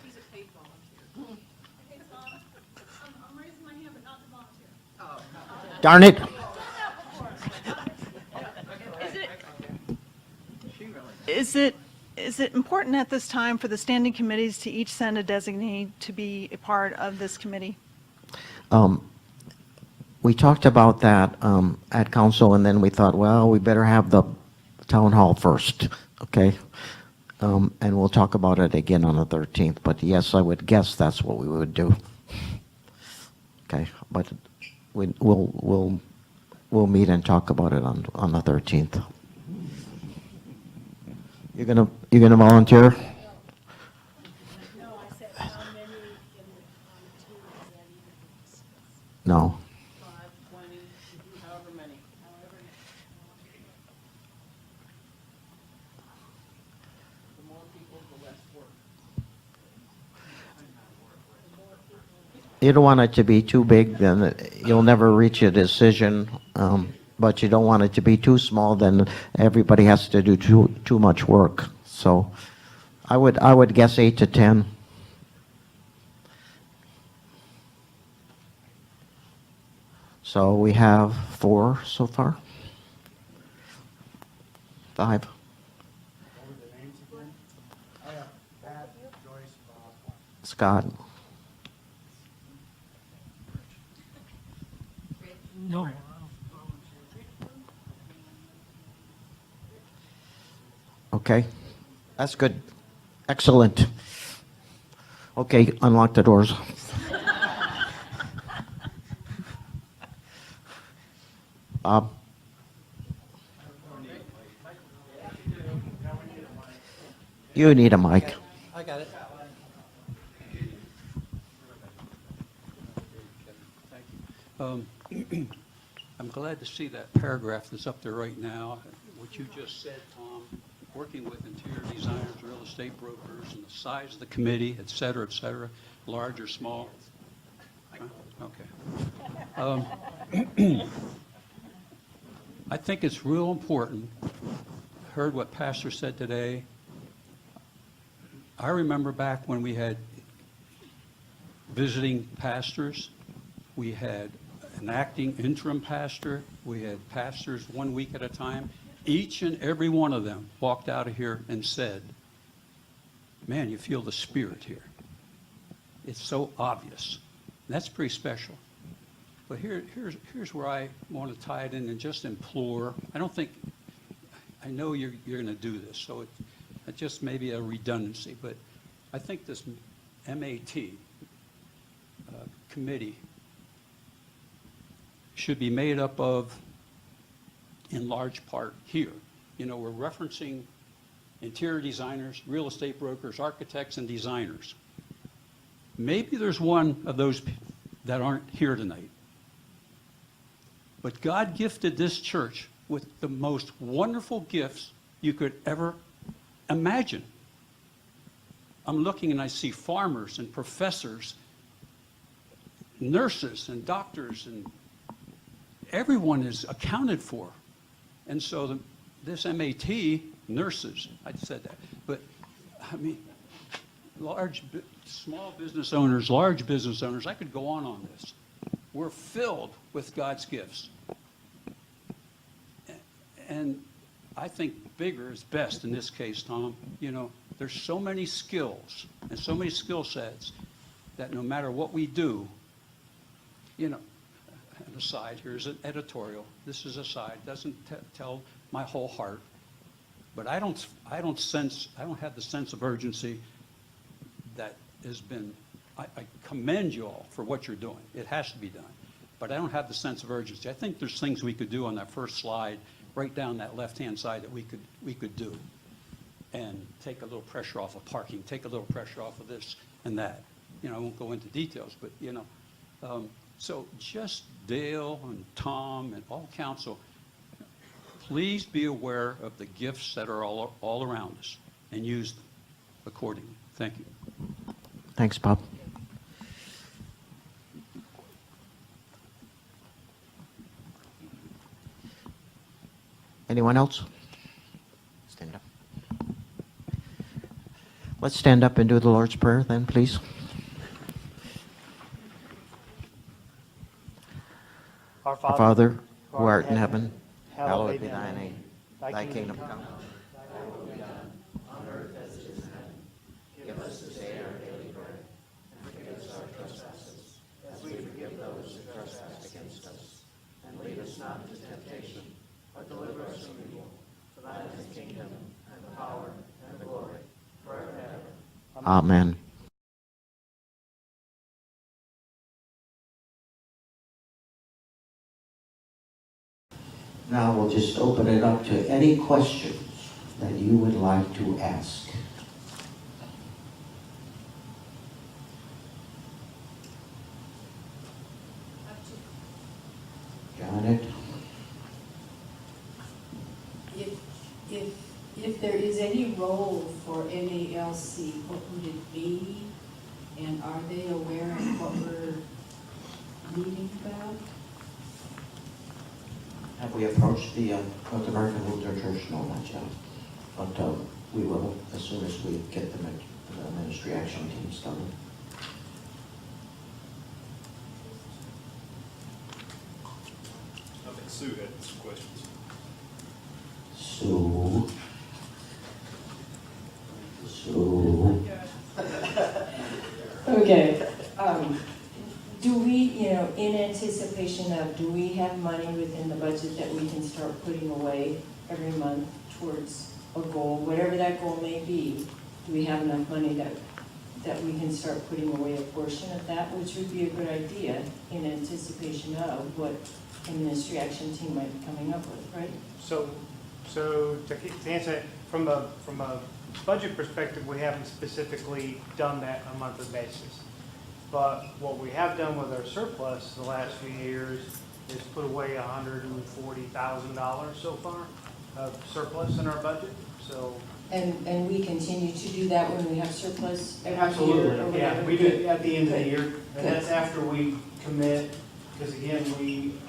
He's a paid volunteer. Hey, Tom, I'm raising my hand, but not to volunteer. Darn it. Is it important at this time for the standing committees to each send a designee to be a part of this committee? We talked about that at council, and then we thought, well, we better have the town hall first, okay? And we'll talk about it again on the 13th. But yes, I would guess that's what we would do. Okay, but we'll meet and talk about it on the 13th. You're gonna volunteer? No, I said how many in the team is that even? No. 5, 20, however many. The more people, the less work. You don't want it to be too big, then you'll never reach a decision. But you don't want it to be too small, then everybody has to do too much work. So I would guess 8 to 10. So we have 4 so far. 5. What were the names again? I have Pat, Joyce, Bob. Scott. Okay, that's good. Excellent. Okay, unlock the doors. Bob? You need a mic. I got it. I'm glad to see that paragraph that's up there right now. What you just said, Tom, working with interior designers, real estate brokers, and the size of the committee, et cetera, large or small. Huh? Okay. I think it's real important. Heard what Pastor said today. I remember back when we had visiting pastors, we had an acting interim pastor, we had pastors 1 week at a time. Each and every one of them walked out of here and said, man, you feel the spirit here. It's so obvious. That's pretty special. But here's where I want to tie it in and just implore. I know you're going to do this, so it just may be a redundancy, but I think this MAT committee should be made up of, in large part, here. You know, we're referencing interior designers, real estate brokers, architects, and designers. Maybe there's one of those that aren't here tonight. But God gifted this church with the most wonderful gifts you could ever imagine. I'm looking and I see farmers and professors, nurses and doctors, and everyone is accounted for. And so this MAT, nurses, I said that, but I mean, small business owners, large business owners, I could go on this. We're filled with God's gifts. And I think bigger is best in this case, Tom. You know, there's so many skills and so many skill sets that no matter what we do, you know, an aside, here's an editorial. This is aside, doesn't tell my whole heart. But I don't have the sense of urgency that has been, I commend you all for what you're doing. It has to be done. But I don't have the sense of urgency. I think there's things we could do on that first slide, right down that left-hand side, that we could do. And take a little pressure off of parking, take a little pressure off of this and that. You know, I won't go into details, but, you know. So just Dale and Tom and all council, please be aware of the gifts that are all around us and use them accordingly. Thank you. Thanks, Bob. Anyone else? Stand up. Let's stand up and do the Lord's Prayer then, please. Our Our Father, who art in heaven, hallowed be thy name. Thy kingdom come. Amen. Now we'll just open it up to any questions that you would like to ask. Janet? If there is any role for NALC, what would it be? And are they aware of what we're meeting about? Have we approached the North American Lutheran Church? No, not yet. But we will as soon as we get the ministry action team started. I think Sue had some questions. Sue. Okay. Do we, in anticipation of, do we have money within the budget that we can start putting away every month towards a goal, whatever that goal may be, do we have enough money that we can start putting away a portion of that, which would be a good idea in anticipation of what a ministry action team might be coming up with, right? So to answer that, from a budget perspective, we haven't specifically done that on a monthly basis. But what we have done with our surplus the last few years is put away $140,000 so far of surplus in our budget, so. And we continue to do that when we have surplus every year? or Absolutely, yeah, whatever? we do it at the end of the Good. year, Good. and that's after we commit, because again,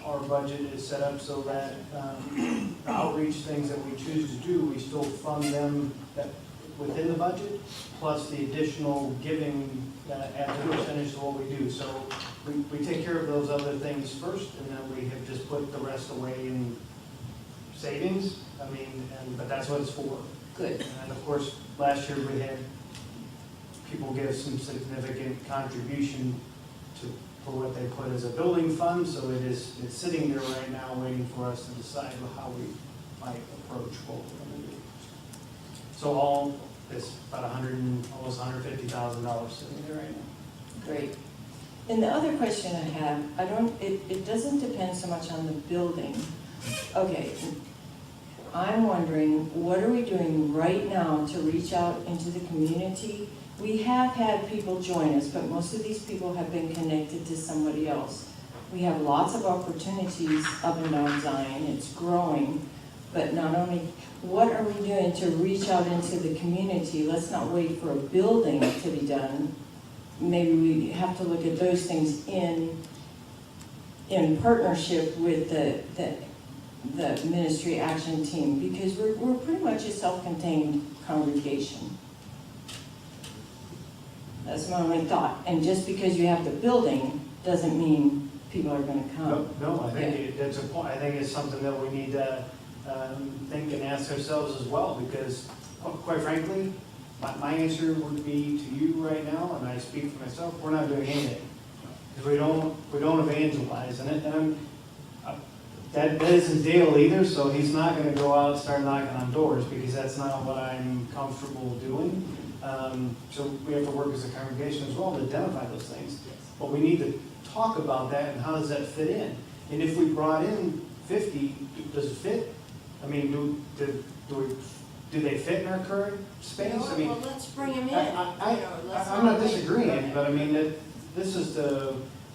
our budget is set up so that the outreach things that we choose to do, we still fund them within the budget, plus the additional giving as a percentage of what we do. So we take care of those other things first, and then we have just put the rest away in savings. I mean, but that's what it's for. Good. And of course, last year we had people give some significant contribution for what they put as a building fund, so it's sitting there right now waiting for us to decide how we might approach what we're going to do. So all is about almost $150,000 sitting there right now. Great. And the other question I have, it doesn't depend so much on the building. Okay, I'm wondering, what are we doing right now to reach out into the community? We have had people join us, but most of these people have been connected to somebody else. We have lots of opportunities up and down Zion, it's growing, but not only, what are we doing to reach out into the community? Let's not wait for a building to be done. Maybe we have to look at those things in partnership with the ministry action team, because we're pretty much a self-contained congregation. That's my only thought. And just because you have the building doesn't mean people are going to come. No, I think that's a point. I think it's something that we need to think and ask ourselves as well, because quite frankly, my answer would be to you right now, and I speak for myself, we're not doing anything. Because we don't evangelize. And that isn't Dale either, so he's not going to go out and start knocking on doors, because that's not what I'm comfortable doing. So we have to work as a congregation as well to identify those things. But we need to talk about that and how does that fit in. And if we brought in 50, does it fit? I mean, do they fit in our current space? I mean, well, let's bring them in. I'm not disagreeing, but I mean, this is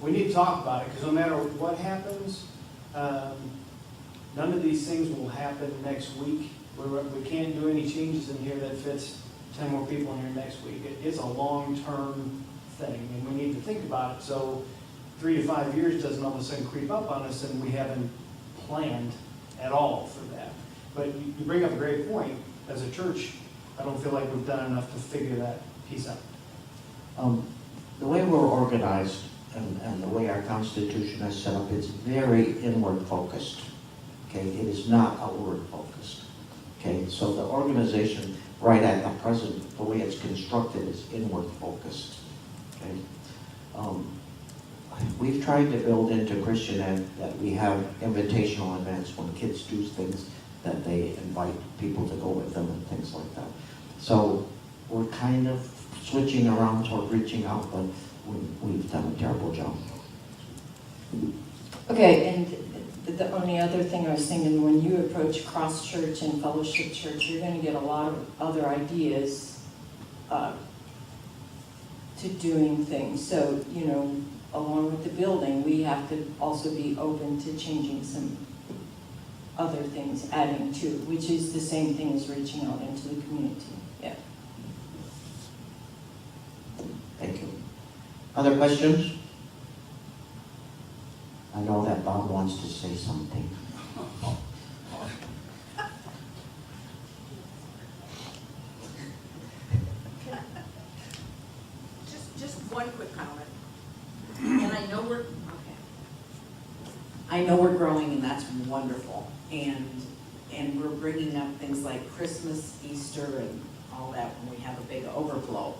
we need to talk about it, because no matter what happens, none of these things will happen next week. We can't do any changes in here that fits 10 more people in here next week. It's a long-term thing, and we need to think about it. So 3 to 5 years doesn't all of a sudden creep up on us, and we haven't planned at all for that. But you bring up a great point. As a church, I don't feel like we've done enough to figure that piece out. The way we're organized and the way our Constitution is set up, it's very inward focused. Okay, it is not outward focused. Okay, so the organization right at the present, the way it's constructed, is inward focused. Okay, we've tried to build into Christian Ed that we have invitational events when kids do things that they invite people to go with them and things like that. So we're kind of switching around toward reaching out, but we've done a terrible job. Okay, and the only other thing I was thinking, when you approach Cross Church and Fellowship Church, you're going to get a lot of other ideas to doing things. So, along with the building, we have to also be open to changing some other things, adding to, which is the same thing as reaching out into the community. Yeah. Thank you. Other questions? I know that Bob wants to say something. Just one quick comment. And I know we're growing, and that's wonderful. And we're bringing up things like Christmas, Easter, and all that when we have a big overflow.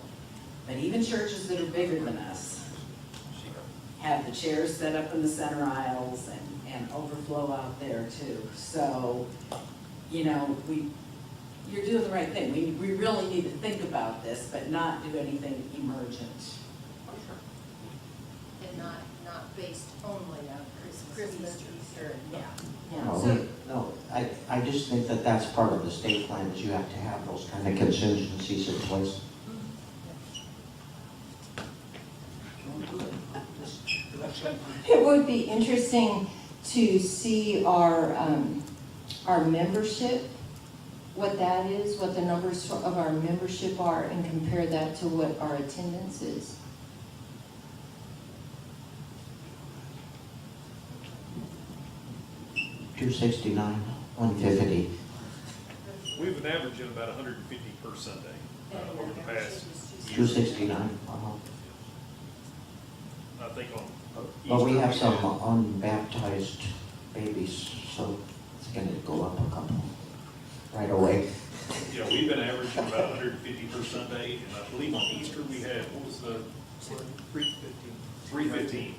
But even churches that are bigger than us have the chairs set up in the center aisles and overflow out there too. So, we you're doing the right thing. We really need to think about this, but not do anything emergent. And not based only on Christmas, Easter, yeah. No, I just think that that's part of the state plan, is you have to have those kind of contingencies in place. It would be interesting to see our membership, what that is, what the numbers of our membership are, and compare that to what our attendance is. $269, $150. We've been averaging about 150 per Sunday over the past year. $269. I think on But we Easter, have some unbaptized babies, so it's gonna go up a couple right away. Yeah, we've been averaging about 150 per Sunday, and I believe on Easter we had, what was the? 315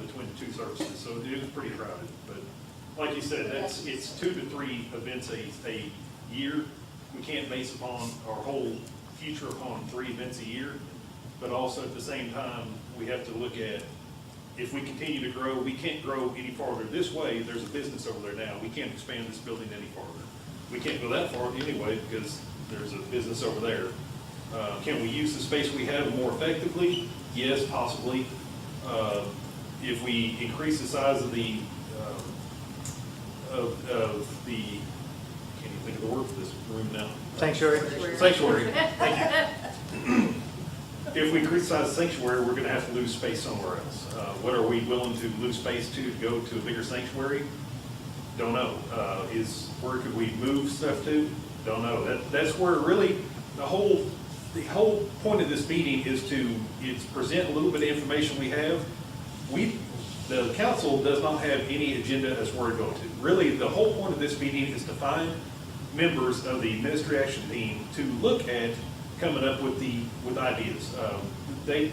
between the two services, so it was pretty crowded. But like you said, it's 2 to 3 events a year. We can't base upon our whole future upon 3 events a year, but also at the same time, we have to look at, if we continue to grow, we can't grow any farther this way. There's a business over there now. We can't expand this building any farther. We can't go that far anyway because there's a business over there. Can we use the space we have more effectively? Yes, possibly. If we increase the size of the, I can't even think of the word for this room now. Sanctuary. Sanctuary, thank you. If we increase the size of sanctuary, we're gonna have to lose space somewhere else. What are we willing to lose space to go to a bigger sanctuary? Don't know. Where could we move stuff to? Don't know. That's where really the whole point of this meeting is to present a little bit of information we have. The council does not have any agenda as where to go to. Really, the whole point of this meeting is to find members of the ministry action team to look at coming up with ideas. The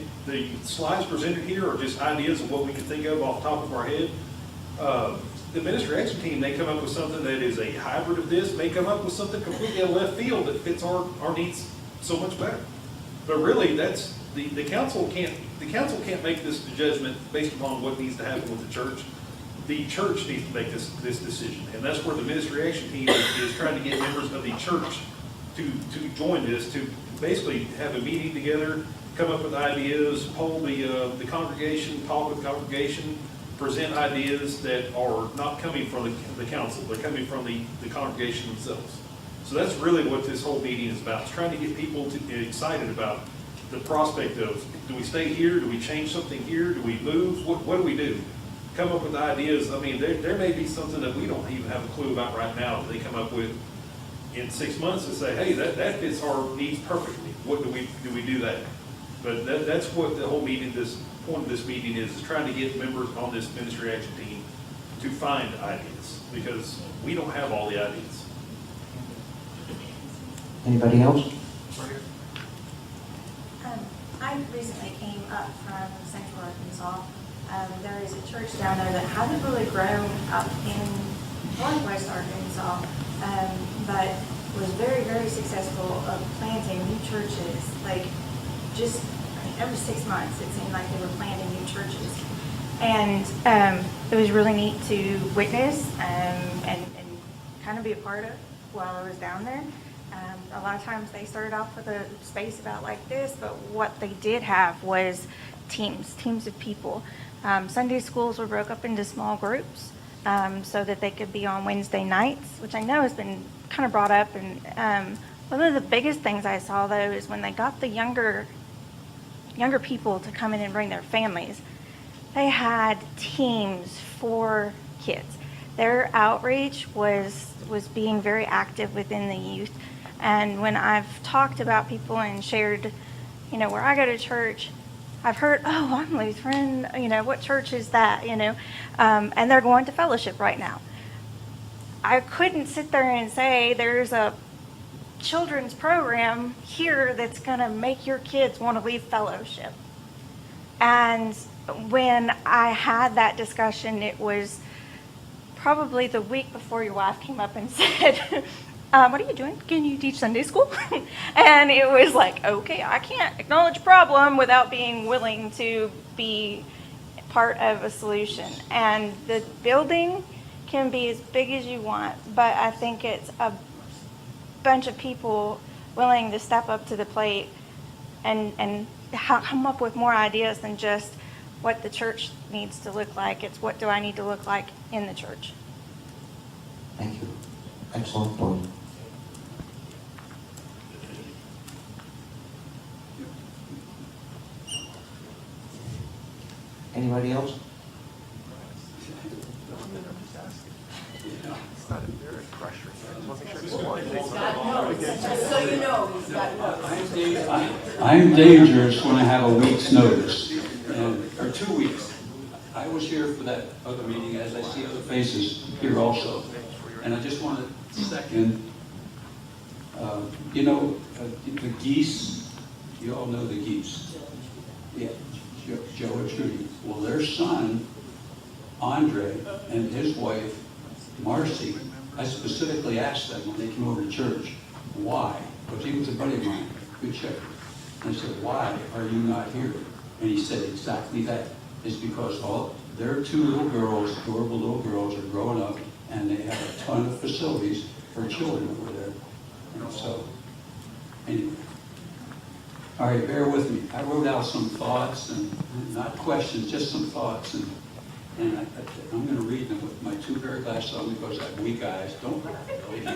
slides presented here are just ideas of what we can think of off the top of our head. The ministry action team, they come up with something that is a hybrid of this, may come up with something completely out of left field that fits our needs so much better. But really, that's the council can't make this judgment based upon what needs to happen with the church. The church needs to make this decision, and that's where the ministry action team is trying to get members of the church to join this, to basically have a meeting together, come up with ideas, poll the congregation, talk with the congregation, present ideas that are not coming from the council, they're coming from the congregation themselves. So that's really what this whole meeting is about. It's trying to get people excited about the prospect of, do we stay here? Do we change something here? Do we move? What do we do? Come up with ideas. I mean, there may be something that we don't even have a clue about right now that they come up with in 6 months and say, hey, that fits our needs perfectly. What do we do that? But that's what the whole meeting, this point of this meeting is trying to get members on this ministry action team to find ideas, because we don't have all the ideas. Anybody else? I recently came up from Central Arkansas. There is a church down there that hasn't really grown up in Northwest Arkansas, but was very, very successful of planting new churches. Like just every 6 months, it seemed like they were planting new churches. And it was really neat to witness and kind of be a part of while I was down there. A lot of times they started off with a space about like this, but what they did have was teams of people. Sunday schools were broke up into small groups so that they could be on Wednesday nights, which I know has been kind of brought up. And one of the biggest things I saw, though, is when they got the younger people to come in and bring their families, they had teams for kids. Their outreach was being very active within the youth. And when I've talked about people and shared, where I go to church, I've heard, oh, I'm Lutheran, what church is that, and they're going to fellowship right now. I couldn't sit there and say there's a children's program here that's going to make your kids want to leave fellowship. And when I had that discussion, it was probably the week before your wife came up and said, what are you doing? Can you teach Sunday school? And it was like, okay, I can't acknowledge a problem without being willing to be part of a solution. And the building can be as big as you want, but I think it's a bunch of people willing to step up to the plate and come up with more ideas than just what the church needs to look like. It's what do I need to look like in the church. Thank you. Excellent point. Anybody else? Just so you know, he's got notes. I'm dangerous when I have a week's notice, or 2 weeks. I was here for that other meeting, as I see other faces here also. And I just want to second, the geese, you all know the geese. Yeah, Joe and Trudy. Well, their son, Andre, and his wife, Marcy, I specifically asked them when they came over to church, why? Because he was a buddy of mine, good shepherd. And I said, why are you not here? And he said exactly that. It's because their 2 little girls, adorable little girls, are growing up, and they have a ton of facilities for children over there. And so, anyway. All right, bear with me. I wrote out some thoughts, and not questions, just some thoughts. And I'm going to read them with my 2 pair of glasses on because I have weak eyes. Don't really. I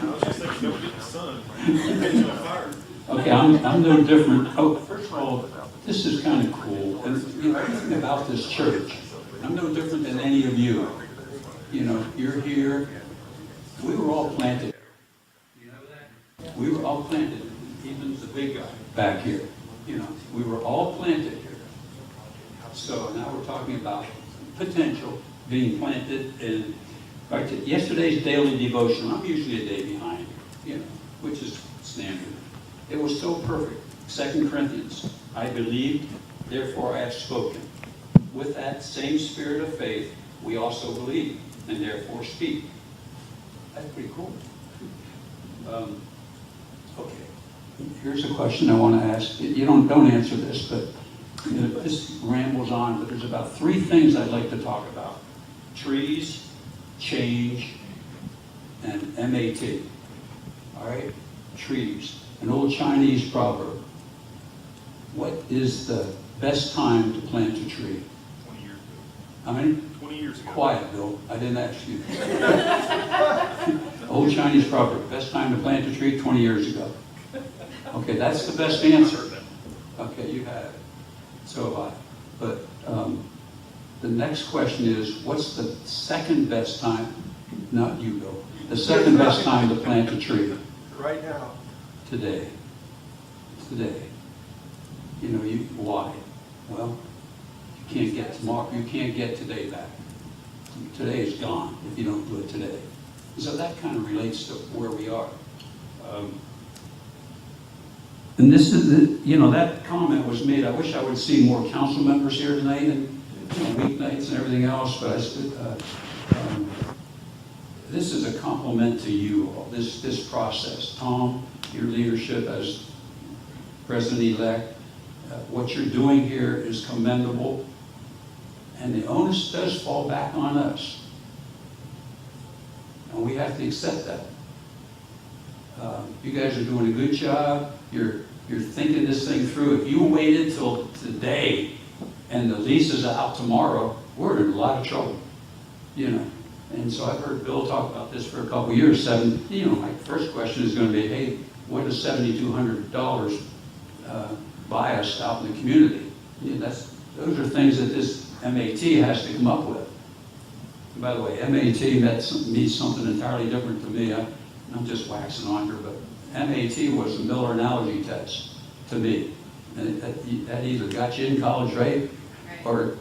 was just thinking, don't get in the sun. You're getting on fire. Okay, I'm no different. Oh, first of all, this is kind of cool. And everything about this church, I'm no different than any of you. You're here. We were all planted. You know that? We were all planted. Even the big guy back here. We were all planted here. So now we're talking about potential being planted in. Right, yesterday's daily devotion, I'm usually a day behind, which is standard. It was so perfect. 2 Corinthians, I believed, therefore I have spoken. With that same spirit of faith, we also believe, and therefore speak. That's pretty cool. Okay, here's a question I want to ask. You don't answer this, but this rambles on, but there's about 3 things I'd like to talk about. Trees, change, and MAT. All right? Trees. An old Chinese proverb. What is the best time to plant a tree? 20 years ago. How many? 20 years ago. Quiet, Bill. I didn't ask you. Old Chinese proverb. Best time to plant a tree, 20 years ago. Okay, that's the best answer. Okay, you have it. So have I. But the next question is, what's the second best time? Not you, Bill. The second best time to plant a tree? Right now. Today. Today. Why? Well, you can't get tomorrow. You can't get today back. Today is gone if you don't do it today. So that kind of relates to where we are. And this is, that comment was made. I wish I would see more council members here tonight and weeknights and everything else, but this is a compliment to you all, this process. Tom, your leadership as president-elect, what you're doing here is commendable, and the onus does fall back on us. And we have to accept that. You guys are doing a good job. You're thinking this thing through. If you waited till today and the lease is out tomorrow, we're in a lot of trouble, And so I've heard Bill talk about this for a couple of years. My first question is going to be, hey, what does $7,200 buy us out in the community? Those are things that this MAT has to come up with. And by the way, MAT means something entirely different to me. I'm just waxing on her, but MAT was a Miller analogy test to me. And that either got you in college, right? Or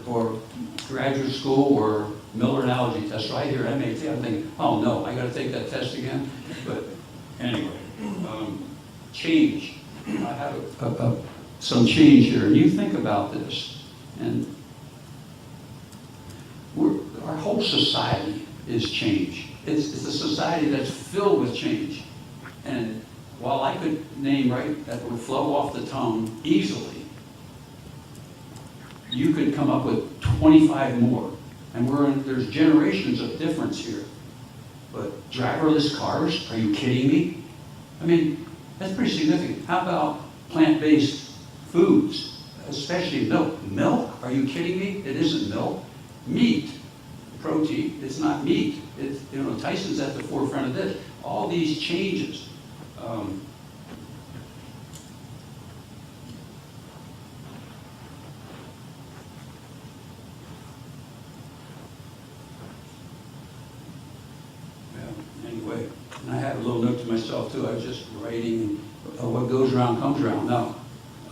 graduate school or Miller analogy test. So I hear MAT, I'm thinking, oh no, I got to take that test again. But anyway, change. I have some change here, and you think about this, and our whole society is change. It's a society that's filled with change. And while I could name, right, that would flow off the tongue easily, you could come up with 25 more. And there's generations of difference here. But driverless cars, are you kidding me? I mean, that's pretty significant. How about plant-based foods, especially milk? Milk? Are you kidding me? It isn't milk. Meat, protein, it's not meat. It's, Tyson's at the forefront of this. All these changes. Anyway, and I had a little note to myself too. I was just writing, what goes around comes around. Now,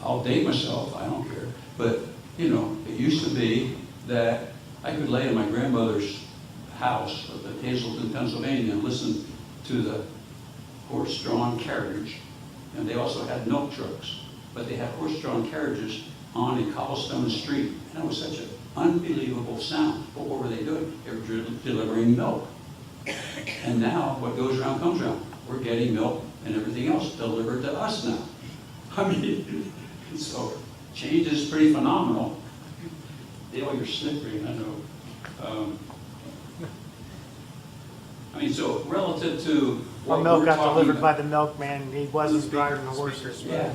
I'll date myself, I don't care. But, it used to be that I could lay in my grandmother's house at Hazleton, Pennsylvania, and listen to the horse-drawn carriage. And they also had milk trucks, but they had horse-drawn carriages on a cobblestone street. And it was such an unbelievable sound. But what were they doing? They were delivering milk. And now, what goes around comes around. We're getting milk and everything else delivered to us now. I mean, so change is pretty phenomenal. Dale, you're snickering, I know. So relative to Our what milk we're got talking delivered by about, the milkman. He wasn't driving the horses. Yeah.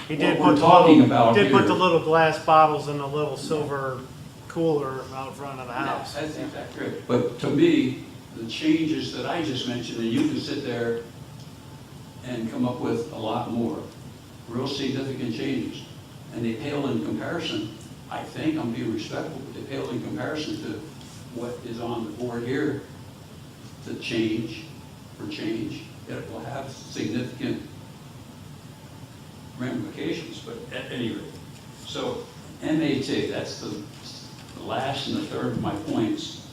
He What did we're put the talking little, about did put here- the little glass bottles in the little silver cooler out front of the house. That's exactly right. But to me, the changes that I just mentioned, and you can sit there and come up with a lot more, real significant changes. And they pale in comparison, I think, I'm being respectful, but they pale in comparison to what is on the board here to change, for change. It will have significant ramifications, but at any rate. So MAT, that's the last and the third of my points.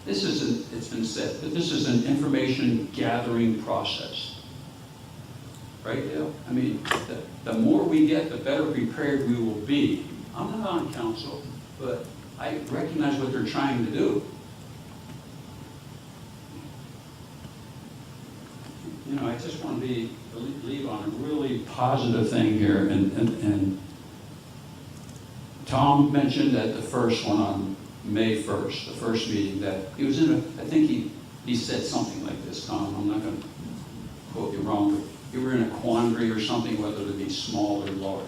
This isn't, it's been said, that this is an information gathering process. Right, Dale? I mean, the more we get, the better prepared we will be. I'm not on council, but I recognize what they're trying to do. I just want to leave on a really positive thing here. And Tom mentioned at the first one on May 1st, the first meeting, that he was in I think he said something like this, Tom, I'm not going to quote you wrong, but you were in a quandary or something whether to be small or large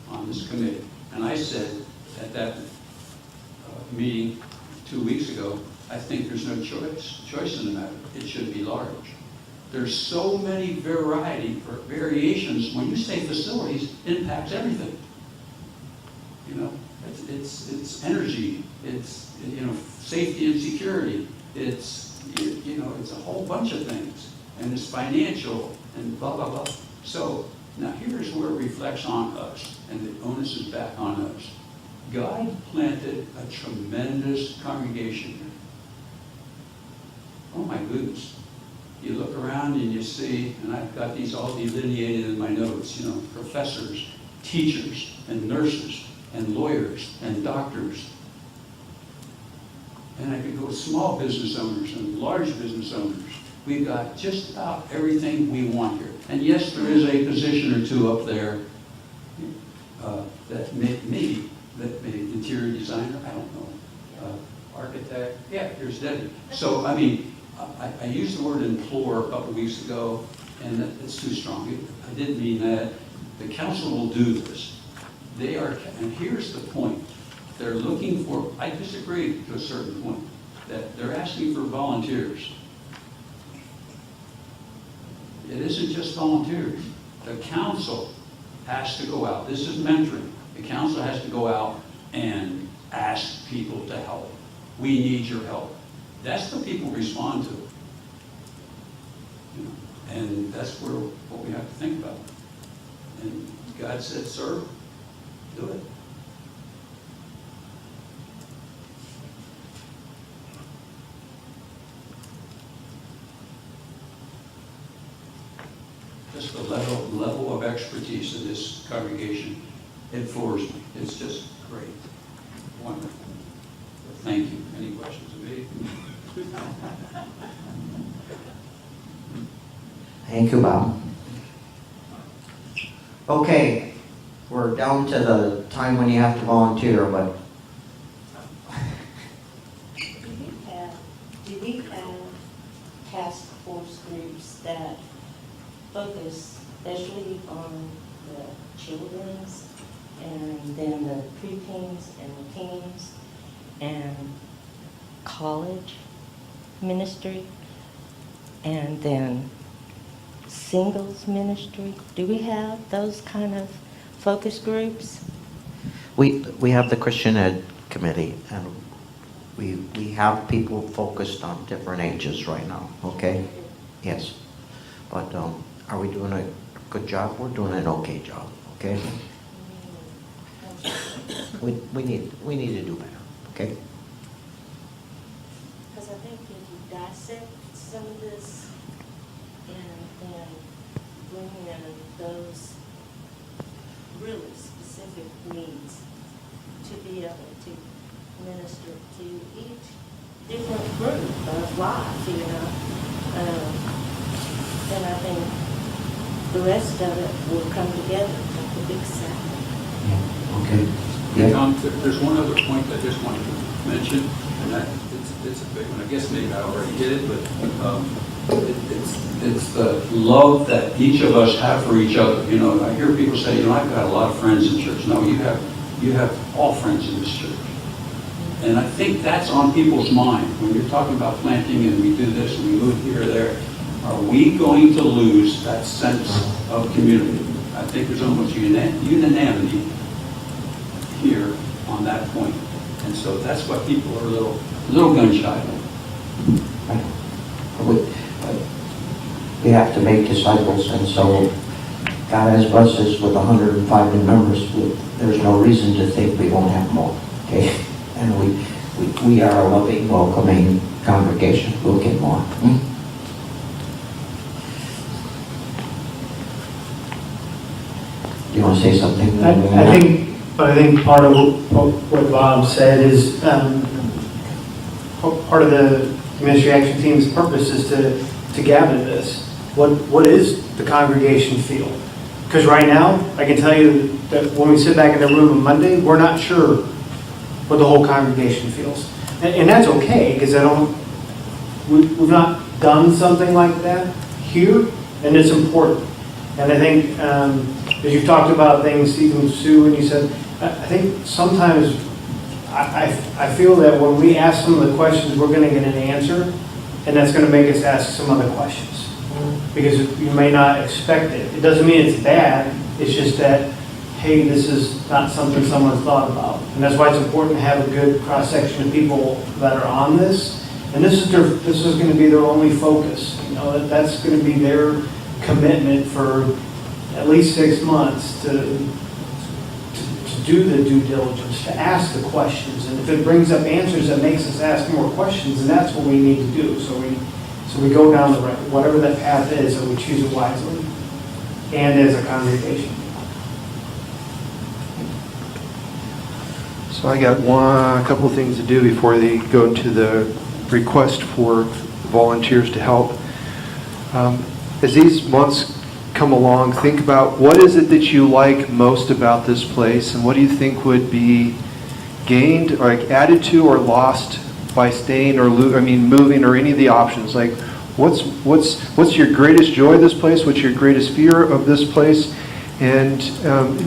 on this committee. And I said at that meeting 2 weeks ago, I think there's no choice in the matter. It should be large. There's so many variations. When you say facilities, it impacts everything. It's energy, it's safety and security, it's it's a whole bunch of things, and it's financial and blah blah blah. So now here's where it reflects on us, and the onus is back on us. God planted a tremendous congregation here. Oh my goodness. You look around and you see, and I've got these all delineated in my notes, professors, teachers, and nurses, and lawyers, and doctors. And I could go small business owners and large business owners. We've got just about everything we want here. And yes, there is a position or two up there that maybe interior designer, I don't know, architect, yeah, here's Debbie. So, I used the word implore a couple weeks ago, and it's too strong. I didn't mean that. The council will do this. They are, and here's the point. They're looking for, I disagree to a certain point, that they're asking for volunteers. It isn't just volunteers. The council has to go out. This is mentoring. The council has to go out and ask people to help. We need your help. That's what people respond to. And that's what we have to think about. And God said, serve, do it. Just the level of expertise in this congregation, it floors me. It's just great. Wonderful. Thank you. Any questions of me? Thank you, Bob. Okay, we're down to the time when you have to volunteer, but Do we have task force groups that focus especially on the children's and then the preteens and the teens and college ministry and then singles ministry? Do we have those kind of focus groups? we have the Christian Ed Committee, and we have people focused on different ages right now, okay? Yes. But are we doing a good job? We're doing an okay job, okay? We need to do better, okay? Because I think if you dissect some of this and then bring in those really specific needs to be able to minister to each different group of life, you know, then I think the rest of it will come together like a big set. Okay. Hey, Tom, there's one other point I just wanted to mention, and that it's a big one. I guess maybe I already did it, but it's the love that each of us have for each other. You know, I hear people say, you know, I've got a lot of friends in church. No, you have all friends in this church. And I think that's on people's mind when you're talking about planting and we do this and we move here or there. Are we going to lose that sense of community? I think there's almost unanimity here on that point. And so that's what people are a little gun shy of. We have to make disciples, and so God has blessed us with 105 new members. There's no reason to think we won't have more, okay? And we are a loving, welcoming congregation. We'll get more. Do you want to say something? I think part of what Bob said is part of the ministry action team's purpose is to gather this. What is the congregation feel? Because right now, I can tell you that when we sit back in the room on Monday, we're not sure what the whole congregation feels. And that's okay, because we've not done something like that here, and it's important. And I think, as you've talked about things, even Sue, and you said, I think sometimes I feel that when we ask some of the questions, we're going to get an answer, and that's going to make us ask some other questions. Because you may not expect it. It doesn't mean it's bad, it's just that, hey, this is not something someone's thought about. And that's why it's important to have a good cross-section of people that are on this. And this is going to be their only focus. You know, that's going to be their commitment for at least 6 months to do the due diligence, to ask the questions. And if it brings up answers that makes us ask more questions, then that's what we need to do. So we go down the right, whatever that path is, and we choose it wisely and as a congregation. So I got a couple of things to do before they go into the request for volunteers to help. As these months come along, think about what is it that you like most about this place, and what do you think would be gained or added to or lost by staying or moving or any of the options. Like what's your greatest joy of this place? What's your greatest fear of this place? And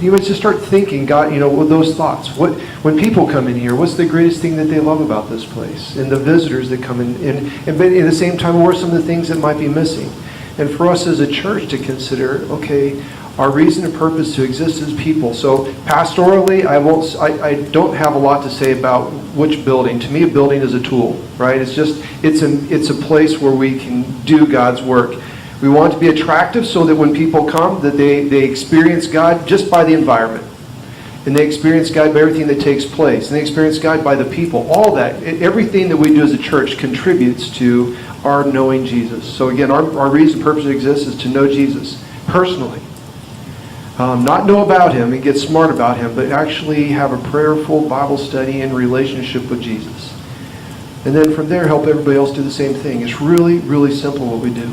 you would just start thinking, God, with those thoughts. When people come in here, what's the greatest thing that they love about this place? And the visitors that come in, and at the same time, what are some of the things that might be missing? And for us as a church to consider, okay, our reason and purpose to exist as people. So pastorally, I don't have a lot to say about which building. To me, a building is a tool, right? It's a place where we can do God's work. We want to be attractive so that when people come, that they experience God just by the environment. And they experience God by everything that takes place. And they experience God by the people. All that, everything that we do as a church contributes to our knowing Jesus. So again, our reason and purpose to exist is to know Jesus personally. Not know about Him and get smart about Him, but actually have a prayerful Bible study and relationship with Jesus. And then from there, help everybody else do the same thing. It's really, really simple what we do.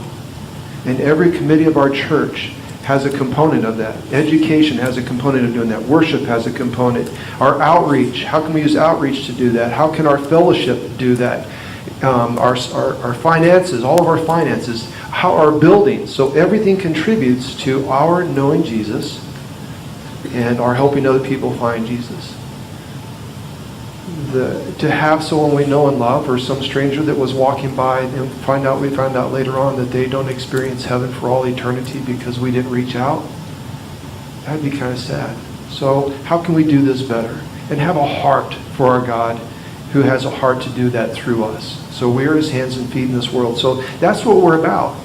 And every committee of our church has a component of that. Education has a component of doing that. Worship has a component. Our outreach, how can we use outreach to do that? How can our fellowship do that? Our finances, all of our finances, how our buildings. So everything contributes to our knowing Jesus and our helping other people find Jesus. To have someone we know and love, or some stranger that was walking by, and we found out later on that they don't experience heaven for all eternity because we didn't reach out, that'd be kind of sad. So how can we do this better and have a heart for our God who has a heart to do that through us? So we are his hands and feet in this world. So that's what we're about.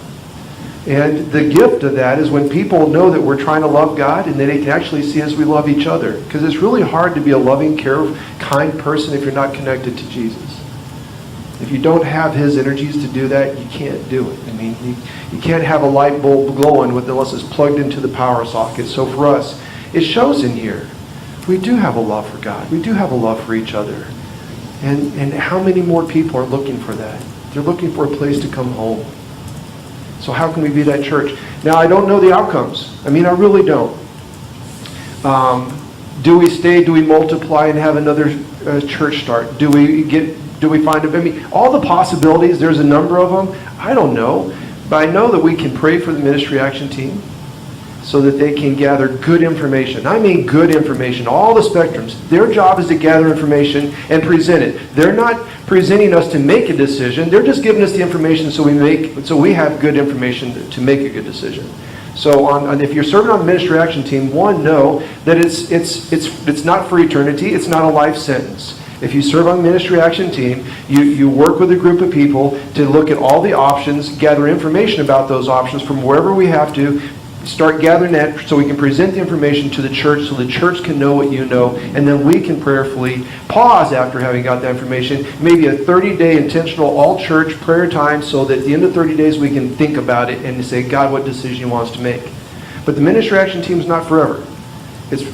And the gift of that is when people know that we're trying to love God and then they can actually see as we love each other. Because it's really hard to be a loving, kind person if you're not connected to Jesus. If you don't have his energies to do that, you can't do it. I mean, you can't have a light bulb glowing unless it's plugged into the power socket. So for us, it shows in here. We do have a love for God. We do have a love for each other. And how many more people are looking for that? They're looking for a place to come home. So how can we be that church? Now, I don't know the outcomes. I mean, I really don't. Do we stay? Do we multiply and have another church start? Do we find a... I mean, all the possibilities, there's a number of them. I don't know. But I know that we can pray for the ministry action team so that they can gather good information. I mean good information, all the spectrums. Their job is to gather information and present it. They're not presenting us to make a decision. They're just giving us the information so we have good information to make a good decision. So if you're serving on the ministry action team, know that it's not for eternity. It's not a life sentence. If you serve on the ministry action team, you work with a group of people to look at all the options, gather information about those options from wherever we have to, start gathering that so we can present the information to the church so the church can know what you know, and then we can prayerfully pause after having got that information, maybe a 30-day intentional all-church prayer time so that at the end of 30 days we can think about it and say, God, what decision he wants to make. But the ministry action team is not forever.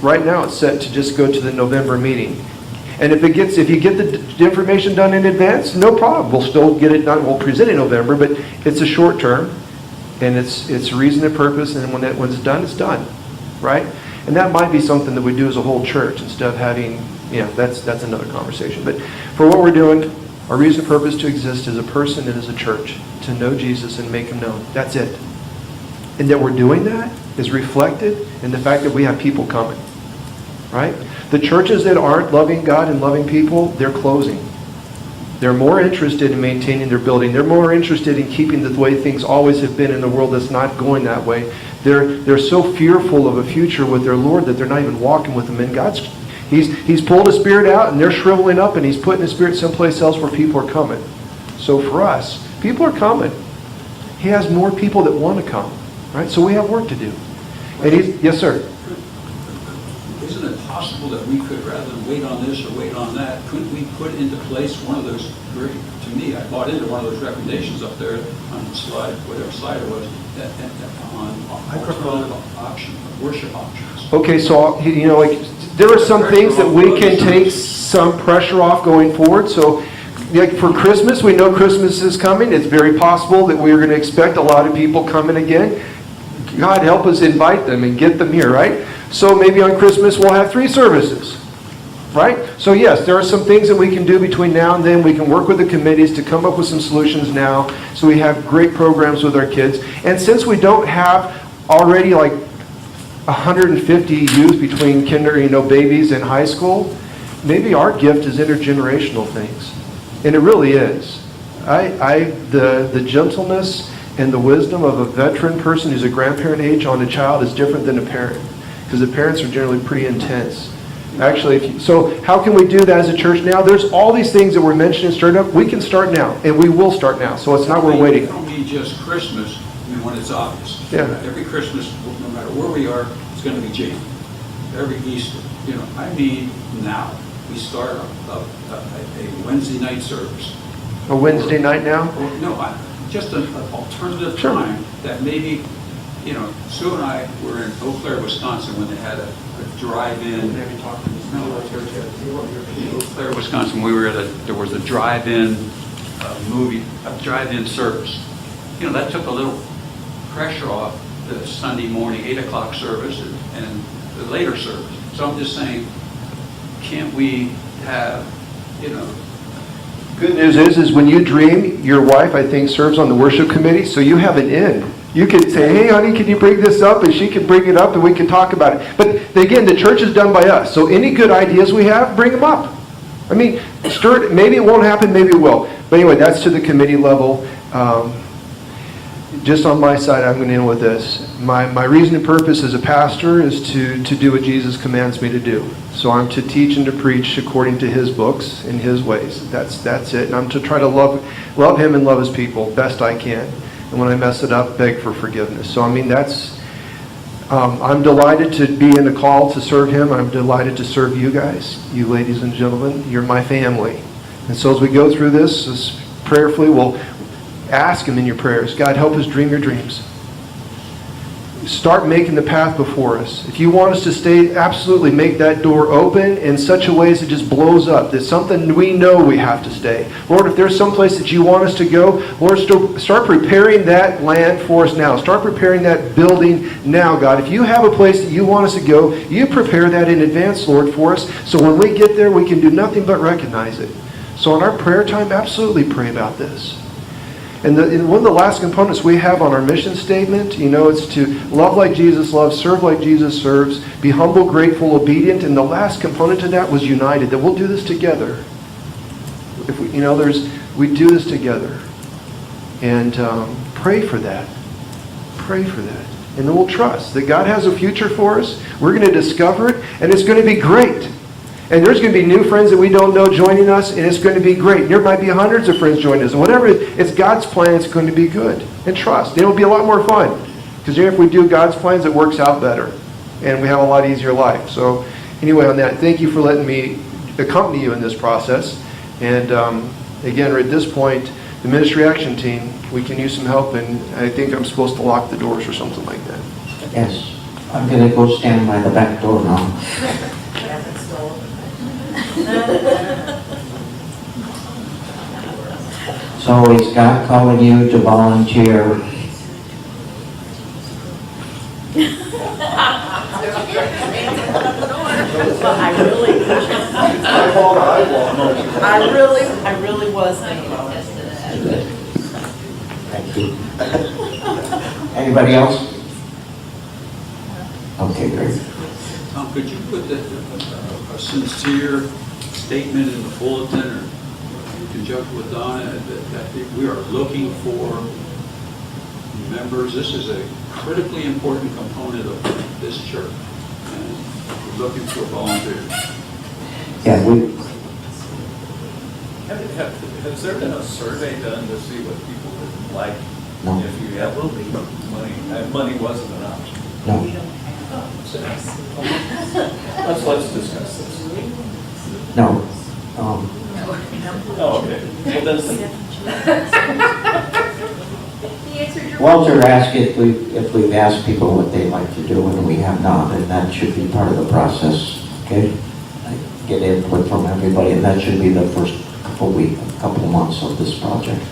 Right now it's set to just go to the November meeting. And if you get the information done in advance, no problem. We'll still get it done. We'll present it in November, but it's a short term. And it's reason and purpose, and when it's done, it's done, right? And that might be something that we do as a whole church instead of having, that's another conversation. But for what we're doing, our reason and purpose to exist as a person and as a church, to know Jesus and make him known. That's it. And that we're doing that is reflected in the fact that we have people coming, right? The churches that aren't loving God and loving people, they're closing. They're more interested in maintaining their building. They're more interested in keeping the way things always have been in the world that's not going that way. They're so fearful of a future with their Lord that they're not even walking with him. And He's pulled his spirit out and they're shriveling up and he's putting his spirit someplace else where people are coming. So for us, people are coming. He has more people that want to come, right? So we have work to do. And yes, sir. Isn't it possible that we could, rather than wait on this or wait on that, couldn't we put into place one of those, to me, I bought into one of those recommendations up there on the slide, whatever slide it was, on alternative option, worship options. Okay, so, there are some things that we can take some pressure off going forward. So, like for Christmas, we know Christmas is coming. It's very possible that we're going to expect a lot of people coming again. God help us invite them and get them here, right? So maybe on Christmas we'll have 3 services, right? So yes, there are some things that we can do between now and then. We can work with the committees to come up with some solutions now so we have great programs with our kids. And since we don't have already like 150 youth between babies and high school, maybe our gift is intergenerational things. And it really is. The gentleness and the wisdom of a veteran person who's a grandparent age on a child is different than a parent. Because the parents are generally pretty intense. Actually, so how can we do that as a church now? There's all these things that we're mentioning starting up. We can start now, and we will start now. So it's not we're waiting. It don't mean just Christmas when it's obvious. Yeah. Every Christmas, no matter where we are, it's going to be jammed. Every Easter, I mean now. We start a Wednesday night service. A Wednesday night now? Just an alternative time that maybe, Sue and I were in Eau Claire, Wisconsin when they had a drive-in. Eau Claire, Wisconsin, there was a drive-in movie, a drive-in service. That took a little pressure off the Sunday morning 8 o'clock service and the later service. So I'm just saying, can't we have, you know, Good news is when you dream, your wife, I think, serves on the worship committee, so you have an in. You can say, hey, honey, can you bring this up? And she can bring it up, and we can talk about it. But again, the church is done by us, so any good ideas we have, bring them up. I mean, stir it. Maybe it won't happen, maybe it will. But anyway, that's to the committee level. Just on my side, I'm going to end with this. My reason and purpose as a pastor is to do what Jesus commands me to do. So I'm to teach and to preach according to his books in his ways. That's it. And I'm to try to love him and love his people best I can. And when I mess it up, beg for forgiveness. So I mean, that's, I'm delighted to be in the call to serve him. I'm delighted to serve you guys, you ladies and gentlemen. You're my family. And so as we go through this prayerfully, we'll ask him in your prayers, God, help us dream your dreams. Start making the path before us. If you want us to stay, absolutely make that door open in such a way as it just blows up. There's something we know we have to stay. Lord, if there's some place that you want us to go, Lord, start preparing that land for us now. Start preparing that building now, God. If you have a place that you want us to go, you prepare that in advance, Lord, for us. So when we get there, we can do nothing but recognize it. So in our prayer time, absolutely pray about this. And one of the last components we have on our mission statement, it's to love like Jesus loves, serve like Jesus serves, be humble, grateful, obedient. And the last component to that was united, that we'll do this together. If we do this together. And pray for that. Pray for that. And then we'll trust that God has a future for us. We're going to discover it, and it's going to be great. And there's going to be new friends that we don't know joining us, and it's going to be great. There might be hundreds of friends joining us. And whatever, it's God's plan, it's going to be good. And trust. It'll be a lot more fun. Because if we do God's plans, it works out better. And we have a lot easier life. So anyway, on that, thank you for letting me accompany you in this process. And again, at this point, the Ministry Action Team, we can use some help. And I think I'm supposed to lock the doors or something like that. Yes. I'm going to go stand by the back door now. So is God calling you to volunteer? I really was thinking about it. Thank you. Anybody else? Okay, great. Tom, could you put a sincere statement in the bulletin or in conjunction with Donna that we are looking for members? This is a critically important component of this church, and we're looking for volunteers. Yeah, Has there been a survey done to see what people would like? No. If you have money, money wasn't an option. No. Let's discuss this. No. Oh, okay. Well, Walter asked if we've asked people what they'd like to do, and we have not, and that should be part of the process. Okay, get input from everybody, and that should be the first couple months of this project.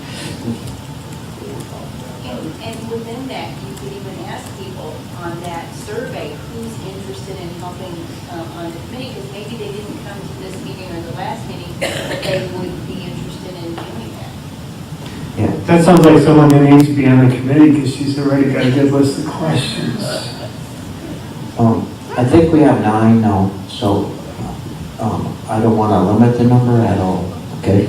And within that, you could even ask people on that survey who's interested in helping on the committee, because maybe they didn't come to this meeting or the last meeting, but they would be interested in doing that. Yeah. That sounds like someone that needs to be on the committee because she's already got a good list of questions. I think we have 9 now, so I don't want to limit the number at all. Okay.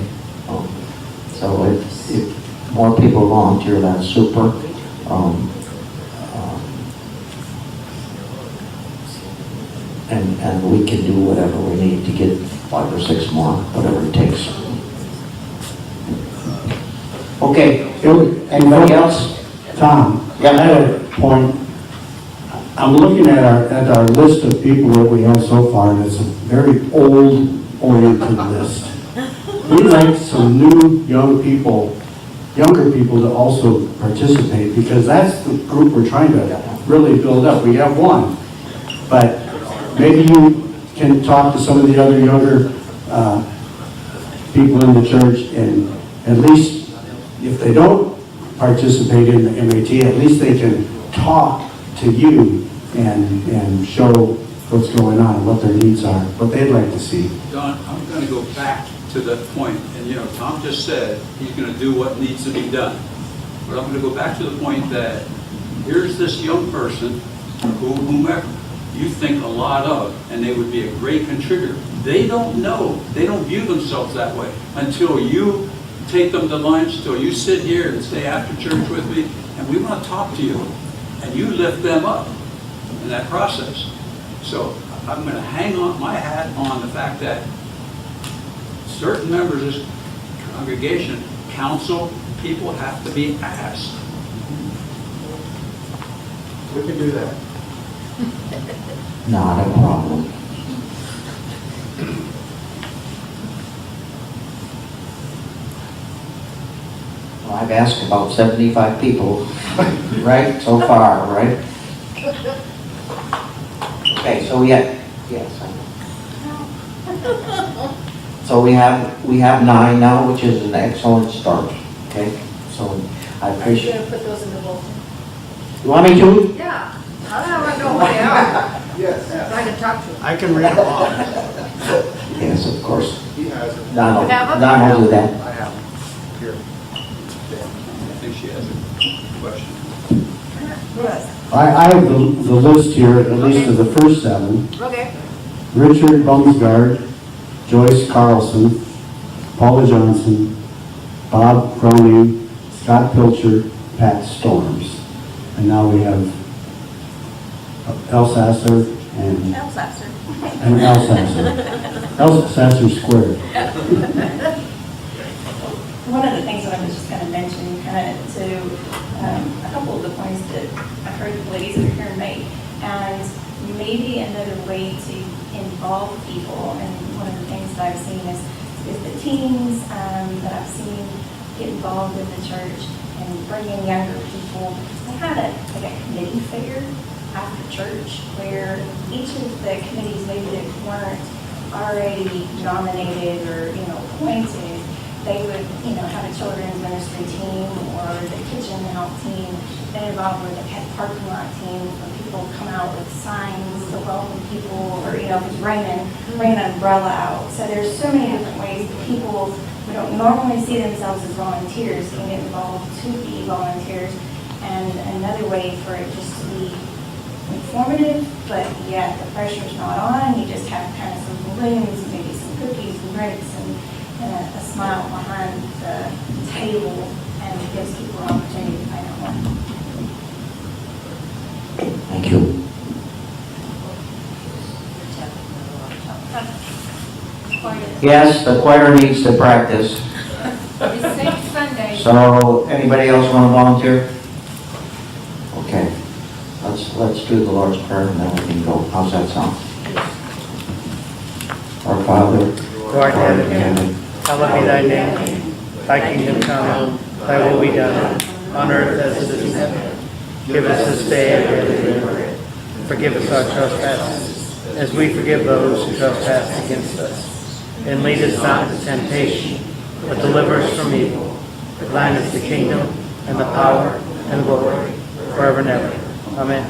So if more people volunteer, that's super. And we can do whatever we need to get 5 or 6 more, whatever it takes. Okay, anybody else? Tom, Yeah. I had a point. I'm looking at our list of people that we have so far, and it's a very old-oriented list. We'd like some new younger people to also participate, because that's the group we're trying to really build up. We have one, but maybe you can talk to some of the other younger people in the church, and at least if they don't participate in the MAT, at least they can talk to you and show what's going on, what their needs are, what they'd like to see. Don, I'm going to go back to that point, and you know, Tom just said he's going to do what needs to be done. But I'm going to go back to the point that here's this young person, whomever you think a lot of, and they would be a great contributor. They don't know, they don't view themselves that way until you take them to lunch, till you sit here and stay after church with me, and we want to talk to you, and you lift them up in that process. So I'm going to hang on my hat on the fact that certain members of this congregation, council, people have to be asked. We can do that. Not a problem. Well, I've asked about 75 people, right, so far, right? Okay, so we have, yes. So we have 9 now, which is an excellent start, okay? So I Are you appreciate. gonna put those in the bulletin? You want me to? Yeah. I don't want to know what they are. Yes. So I can talk to them. I can read them off. Yes, of course. He has it. Don You have them? will do that. I have them. Here. I think she has a question. Yes. I have the list here, at least of the first 7. Okay. Richard Bumsgard, Joyce Carlson, Paula Johnson, Bob Cronin, Scott Pilcher, Pat Storms. And now we have Elsasser and Elsasser. Elsasser squared. One of the things that I was just going to mention, kind of to a couple of the points that I heard the ladies that are here make, and maybe another way to involve people. And one of the things that I've seen is the teens that I've seen get involved in the church and bring in younger people. I had a committee figure after church where each of the committees maybe that weren't already nominated or appointed, they would have a children's ministry team or the kitchen help team. Been involved with the parking lot team where people come out with signs to welcome people, or if it's raining, bring an umbrella out. So there's so many different ways that people who don't normally see themselves as volunteers can get involved to be volunteers. And another way for it just to be informative, but yet the pressure's not on. You just have kind of some balloons, maybe some cookies and drinks, and a smile behind the table, and it gives people an opportunity to find out more. Thank you. Yes, the choir needs to practice. We sing Sunday. So, anybody else want to volunteer? Okay, let's do the Lord's Prayer and then we can go. How's that sound? Our Father, Who art in heaven, hallowed be thy name. Thy kingdom come, thy will be done, on earth as it is in heaven. Give us this day our daily bread. Forgive us our trespasses, as we forgive those who trespass against us. And lead us not into temptation, but deliver us from evil. For thine is the kingdom, and the power, and the glory, forever and ever. Amen.